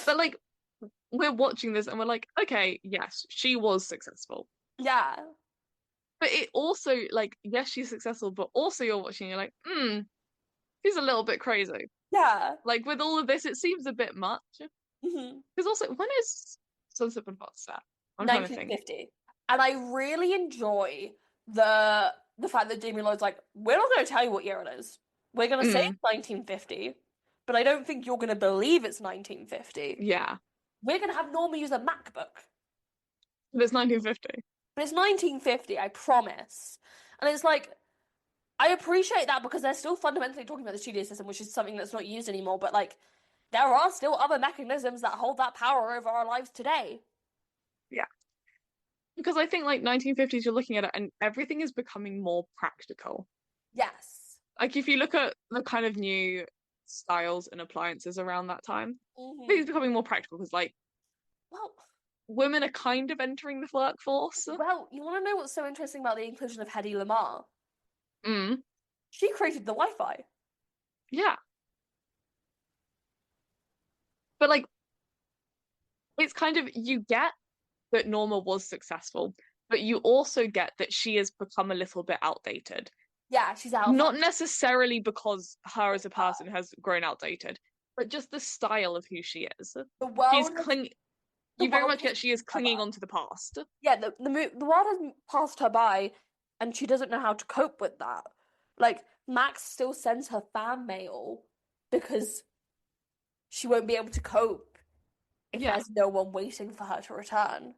But like we're watching this and we're like, okay, yes, she was successful. Yeah, But it also like, yes, she's successful, but also you're watching, you're like, she's a little bit crazy. yeah. Like with all of this, it seems a bit much. hmm Because also, when is Sunset Boulevard set? I'm trying to think. 1950. And I really enjoy the fact that Jamie Lloyd's like, we're not going to tell you what year it is. We're going to say Mm, it's 1950, but I don't think you're going to believe it's 1950. yeah, We're going to have Norma use a MacBook. but it's 1950. But it's 1950, I promise. And it's like, I appreciate that because they're still fundamentally talking about the studio system, which is something that's not used anymore. But like, there are still other mechanisms that hold that power over our lives today. Yeah. Because I think like 1950s, you're looking at it and everything is becoming more practical. Yes. Like if you look at the kind of new styles and appliances around that time, hmm things becoming more practical because like Well, women are kind of entering the workforce. you want to know what's so interesting about the inclusion of Hedy Lamarr? Mm, She created the Wi-Fi. yeah. But like it's kind of you get that Norma was successful, but you also get that she has become a little bit outdated. Yeah, she's out of Not fashion. necessarily because her as a person has grown outdated, but just the style of who she is. The She's world has cling. the You very world much has get she is her by. clinging on to the past. Yeah, the world has passed her by, and she doesn't know how to cope with that. Like Max still sends her fan mail because she won't be able to cope if Yeah. there's no one waiting for her to return.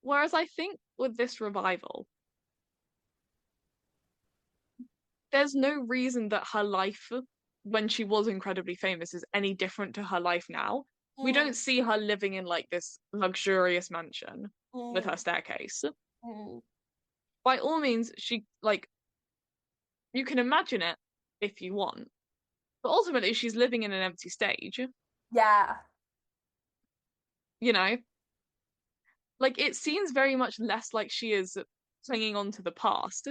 Whereas I think with this revival, there's no reason that her life when she was incredibly famous is any different to her life now. We Mm, don't see her living in like this luxurious mansion with mm, her staircase. mm. By all means, she like you can imagine it if you want, but ultimately she's living in an empty stage, Yeah, you know? Like it seems very much less like she is clinging on to the past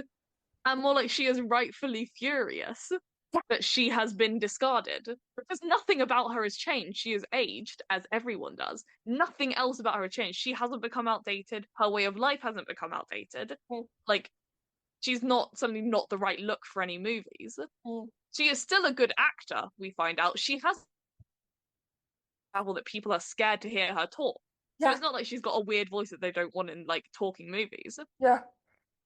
and more like she is rightfully furious yeah, that she has been discarded because nothing about her has changed. She has aged as everyone does. Nothing else about her has changed. She hasn't become outdated. Her way of life hasn't become outdated. mm, Like she's not suddenly not the right look for any movies. mm. She is still a good actor, we find out. She has travel that people are scared to hear her talk. So Yeah, it's not like she's got a weird voice that they don't want in like talking movies. yeah,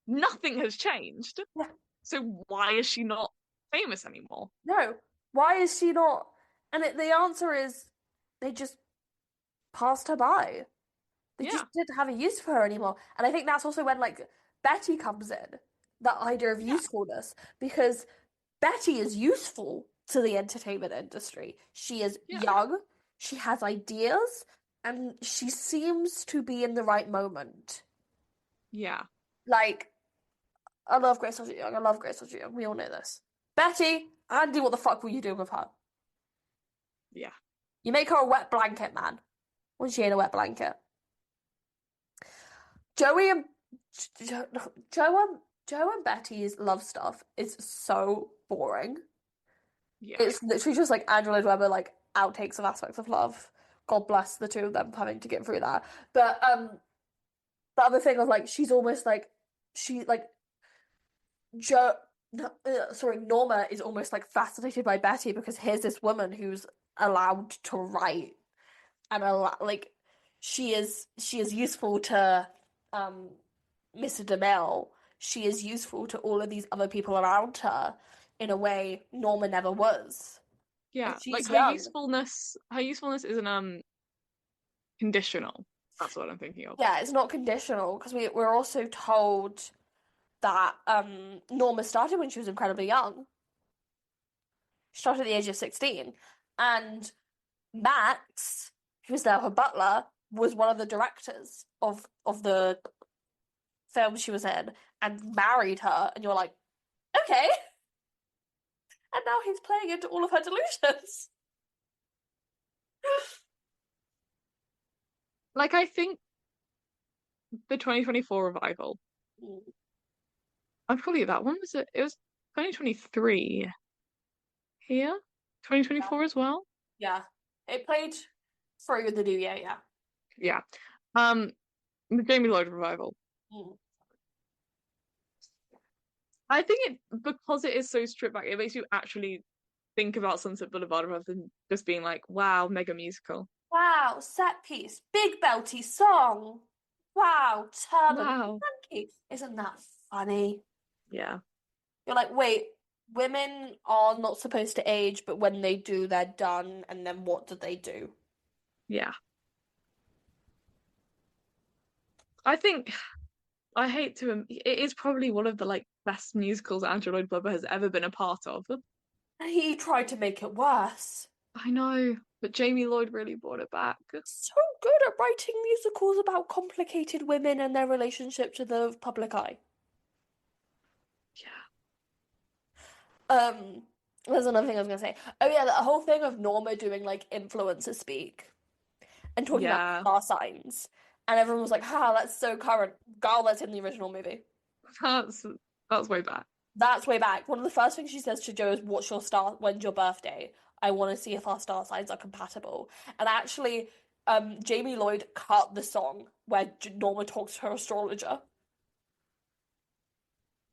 Nothing has changed. yeah. So why is she not famous anymore? No, why is she not? And the answer is they just passed her by. They just Yeah, didn't have a use for her anymore. And I think that's also when like Betty comes in, that idea of yeah, usefulness, because Betty is useful to the entertainment industry. She is yeah, young, she has ideas, and she seems to be in the right moment. yeah. Like, I love Grace Hodgson Young. I love Grace Hodgson Young. We all know this. Betty, Andy, what the fuck were you doing with her? Yeah. You make her a wet blanket, man. When she ain't a wet blanket. Joey and Jo, Joe and Betty's love stuff is so boring. Yeah. It's literally just like Andrew Lloyd Webber, like outtakes of aspects of love. God bless the two of them having to get through that. But the other thing of like she's almost like she like Joe no, sorry, Norma is almost like fascinated by Betty because here's this woman who's allowed to write and like she is useful to um Mr. DeMille. She is useful to all of these other people around her in a way Norma never was. And Yeah. Like she's young. her usefulness isn't conditional. That's what I'm thinking of. Yeah, it's not conditional because we're also told that Norma started when she was incredibly young. She started at the age of 16. And Max, who's now her butler, was one of the directors of the film she was in and married her. And you're like, okay. And now he's playing into all of her delusions. Like I think the 2024 revival. I'd probably that one was it was 2023 here? 2024 as well? Yeah. It played through the new year, yeah. Yeah. Um the Jamie Lloyd revival. Mm. I think it because it is so stripped back, it makes you actually think about Sunset Boulevard rather than just being like, wow, mega musical. Wow, set piece, big belty song. Wow, turban, Wow. monkey. Isn't that funny? Yeah. You're like, wait, women are not supposed to age, but when they do, they're done. And then what do they do? Yeah. I think I hate to it is probably one of the like best musicals Andrew Lloyd Webber has ever been a part of. And he tried to make it worse. I know, but Jamie Lloyd really brought it back. So good at writing musicals about complicated women and their relationship to the public eye. Yeah. Um, there's another thing I was gonna say. Oh yeah, the whole thing of Norma doing like influencer speak and talking about Yeah. star signs, and everyone was like, "Ha, that's so current." Girl, that's in the original movie. That's that's way back. That's way back. One of the first things she says to Joe is, "What's your star? When's your birthday? I want to see if our star signs are compatible." And actually, Jamie Lloyd cut the song where Norma talks to her astrologer.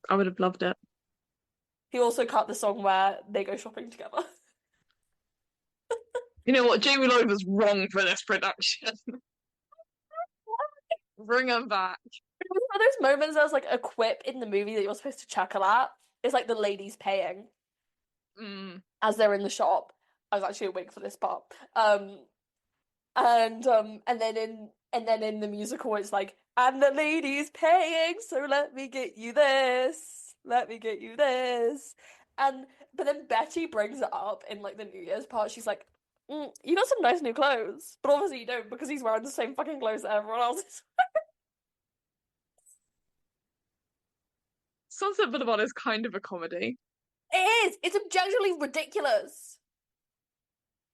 I would have loved it. He also cut the song where they go shopping together. You know what? Jamie Lloyd was wrong for this production. Bring him back. It was one of those moments there's like a quip in the movie that you're supposed to chuckle at. It's like the lady's paying Mm. as they're in the shop. I was actually awake for this part. And then in the musical it's like, and the lady's paying, so let me get you this. Let me get you this. And but then Betty brings it up in like the New Year's part. She's like, you got some nice new clothes. But obviously you don't because he's wearing the same fucking clothes that everyone else is. Sunset Boulevard is kind of a comedy. It is. It's objectively ridiculous.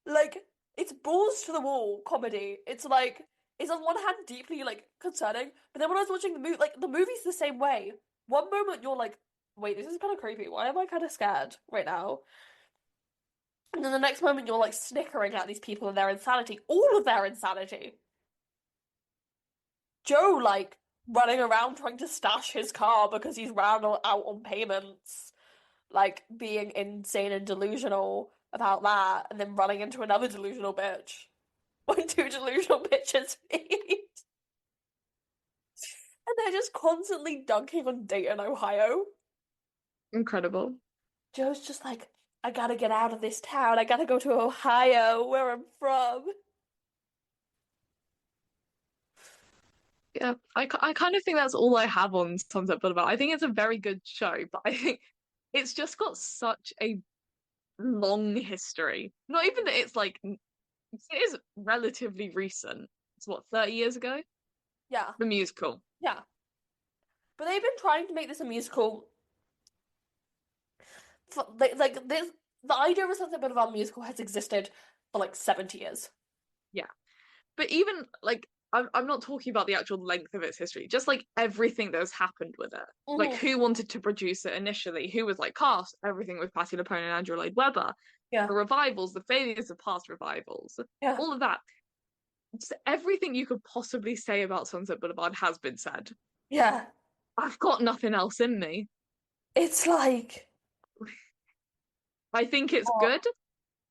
Like, it's balls to the wall comedy. It's like it's on one hand deeply like concerning, but then when I was watching the movie, like the movie's the same way. One moment you're like, wait, this is kind of creepy. Why am I kind of scared right now? And then the next moment you're like snickering at these people and their insanity, all of their insanity. Joe like running around trying to stash his car because he's ran out on payments, like being insane and delusional about that, and then running into another delusional bitch when two delusional bitches meet. And they're just constantly dunking on Dayton, Ohio. Incredible. Joe's just like, I gotta get out of this town. I gotta go to Ohio, where I'm from. Yeah, I kind of think that's all I have on Sunset Boulevard. I think it's a very good show, but I think it's just got such a long history. Not even that it's like it is relatively recent. It's what, 30 years ago? Yeah, The musical. yeah. But they've been trying to make this a musical. Like this, the idea of a Sunset Boulevard musical has existed for like 70 years. Yeah. But even like I'm not talking about the actual length of its history, just like everything that has happened with it. Like Hmm. who wanted to produce it initially, who was like cast, everything with Patti LuPone and Andrew Lloyd Webber, Yeah, the revivals, the failures of past revivals, yeah, all of that. Everything you could possibly say about Sunset Boulevard has been said. yeah. I've got nothing else in me. It's like, I think it's oh, good.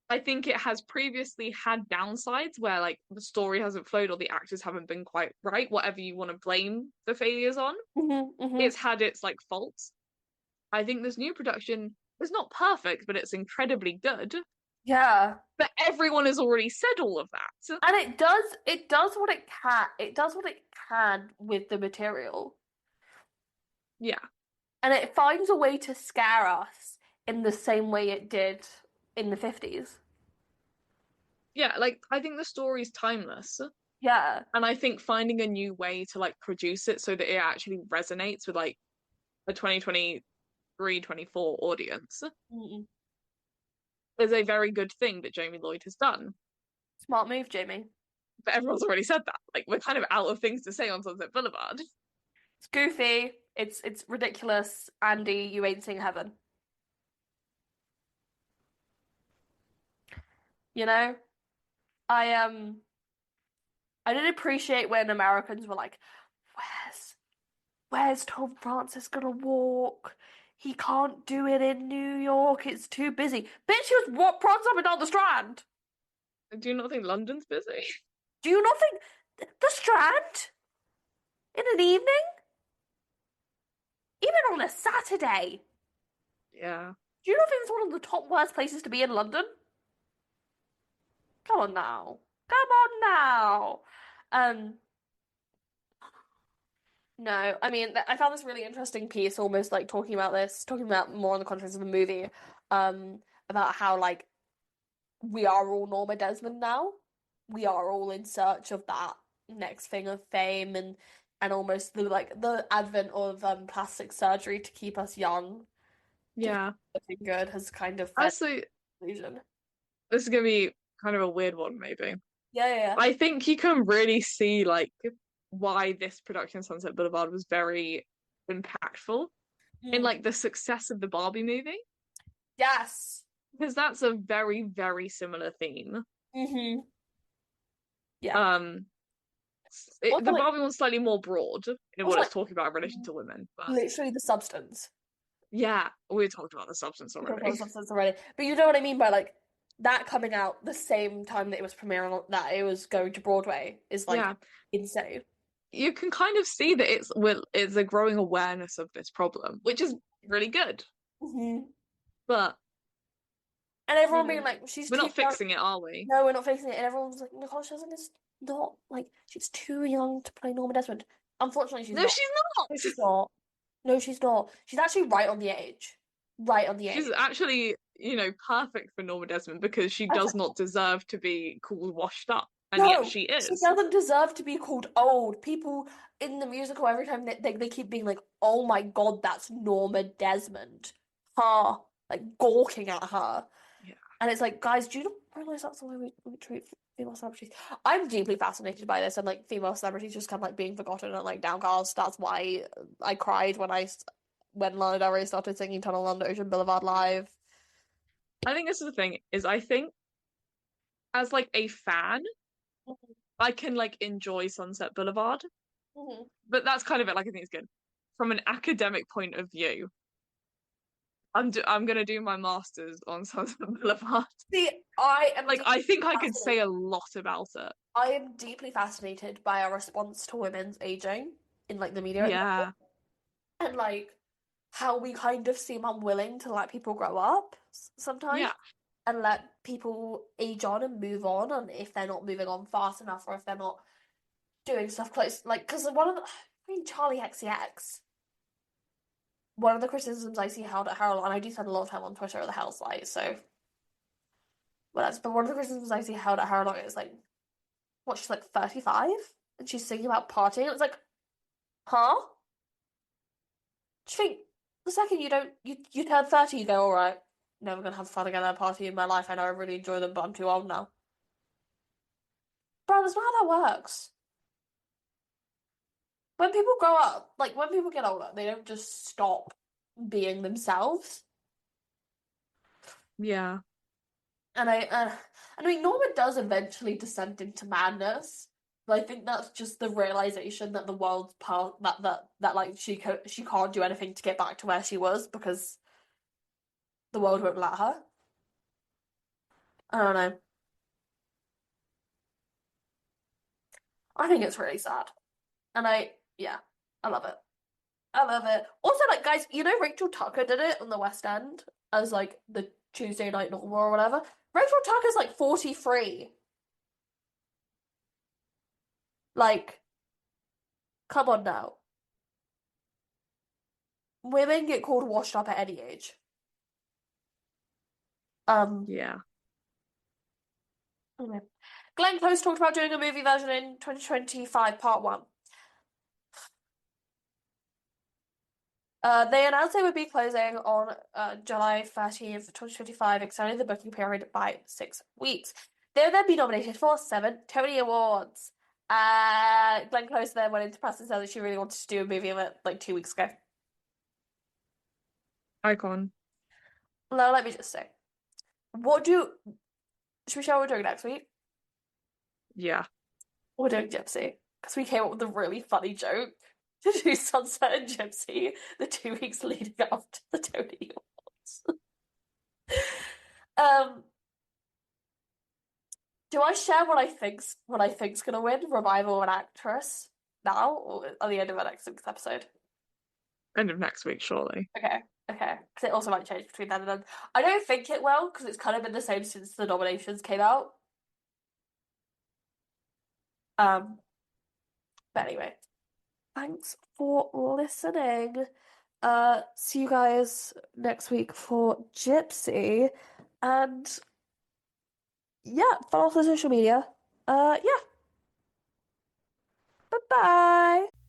I think it has previously had downsides where like the story hasn't flowed or the actors haven't been quite right, whatever you want to blame the failures on. hmm. It's had its like faults. I think this new production is not perfect, but it's incredibly good. Yeah. But everyone has already said all of that. And it does what it does what it can with the material. Yeah. And it finds a way to scare us in the same way it did in the 50s. Yeah, like I think the story's timeless. Yeah. And I think finding a new way to like produce it so that it actually resonates with like a 2023, 24 audience Mm-mm. is a very good thing that Jamie Lloyd has done. Smart move, Jamie. But everyone's already said that. Like we're kind of out of things to say on Sunset Boulevard. It's goofy. It's ridiculous. Andy, you ain't seen heaven. You know? I I did appreciate when Americans were like, "Where's where's Tom Francis gonna walk? He can't do it in New York. It's too busy." Bitch, he was what prancing up and down the Strand. Do you not think London's busy? Do you not think the Strand in an evening, even on a Saturday? Yeah. Do you not think it's one of the top worst places to be in London? Come on now. Come on now. Um, no, I mean, I found this really interesting piece, almost like talking about this, talking about more in the context of the movie, about how like we are all Norma Desmond now. We are all in search of that next thing of fame and almost the like the advent of plastic surgery to keep us young, to keep Yeah. us looking good has kind of fed Actually, illusion. this is gonna be kind of a weird one, maybe. Yeah, yeah, I think you can really see like why this production Sunset Boulevard was very impactful yeah. in like the success of the Barbie movie. Yes. Because that's a very, very similar theme. Hmm. Yeah. Um, Also, the like, Barbie one's slightly more broad in also what like it's talking about in relation to women, but literally the substance. yeah, we talked about the substance We talked about the already. substance already, but you know what I mean by like that coming out the same time that it was premiering, that it was going to Broadway is like Yeah, insane. you can kind of see that it's a growing awareness of this problem, which is really good. Hmm. But And you everyone being know, like, she's we're too not young. fixing it, are we? No, we're not fixing it. And everyone's like, Nicole Scherzinger is not like she's too young to play Norma Desmond. Unfortunately, she's No, not. she's No, not. she's not. No, she's not. She's actually right on the age. Right on the She's age. actually, perfect for Norma Desmond because she does not deserve to be called washed up, and yet No, she she is. doesn't deserve to be called old. People in the musical, every time they keep being like, oh my God, that's Norma Desmond. Her, like, gawking at her. Yeah. And it's like, guys, do you not realize that's the way we treat female celebrities? I'm deeply fascinated by this and like female celebrities just kind of like being forgotten and like downcast. That's why I cried when Lana Del Rey started singing Tunnel Under Ocean Boulevard live. I think this is the thing, is I think as like a fan, I can like enjoy Sunset Boulevard, Mhm. but that's kind of it. Like I think it's good. From an academic point of view, I'm gonna do my master's on Sunset Boulevard. See, I am Like deeply I think I could say fascinated. a lot about it. I am deeply fascinated by our response to women's aging in like the media at the moment, Yeah. and like how we kind of seem unwilling to let people grow up sometimes Yeah. and let people age on and move on, and if they're not moving on fast enough or if they're not doing stuff close, like because one of the, I mean Charlie XCX, one of the criticisms I see held at Harold, and I do spend a lot of time on Twitter at the Hell's Light, so but one of the criticisms I see held at Harold is like, what, she's like 35 and she's singing about partying. It's like, huh? Do you think the second you don't you turn 30, you go, all right. never gonna have fun again at a party in my life. I know I really enjoy them, but I'm too old now. Bro, that's not how that works. When people grow up, like when people get older, they don't just stop being themselves. Yeah. And I mean, Norma does eventually descend into madness, but I think that's just the realization that the world's part that like she can't do anything to get back to where she was because the world won't let her. I don't know. I think it's really sad, and yeah, I love it. I love it. Also, like guys, you know Rachel Tucker did it on the West End as like the Tuesday Night Norma or whatever. Rachel Tucker's like 43. Like, come on now. Women get called washed up at any age. Um, Yeah. anyway. Glenn Close talked about doing a movie version in 2025, part one. They announced they would be closing on July 30th, 2025, extending the booking period by 6 weeks. They would then be nominated for 7 Tony Awards. Glenn Close then went into press and said that she really wanted to do a movie of it like 2 weeks ago. Icon. Now, let me just say, what do should we show what we're doing next week? Yeah. We're doing Gypsy because we came up with a really funny joke to do Sunset and Gypsy the 2 weeks leading up to the Tony Awards. um, do I share what I think's gonna win? Revival and actress now or at the end of our next week's episode? End of next week, surely. Okay, okay. Because it also might change between then and then. I don't think it will because it's kind of been the same since the nominations came out. Um, but anyway, thanks for listening. See you guys next week for Gypsy. And yeah, follow us on social media. Yeah. Bye bye.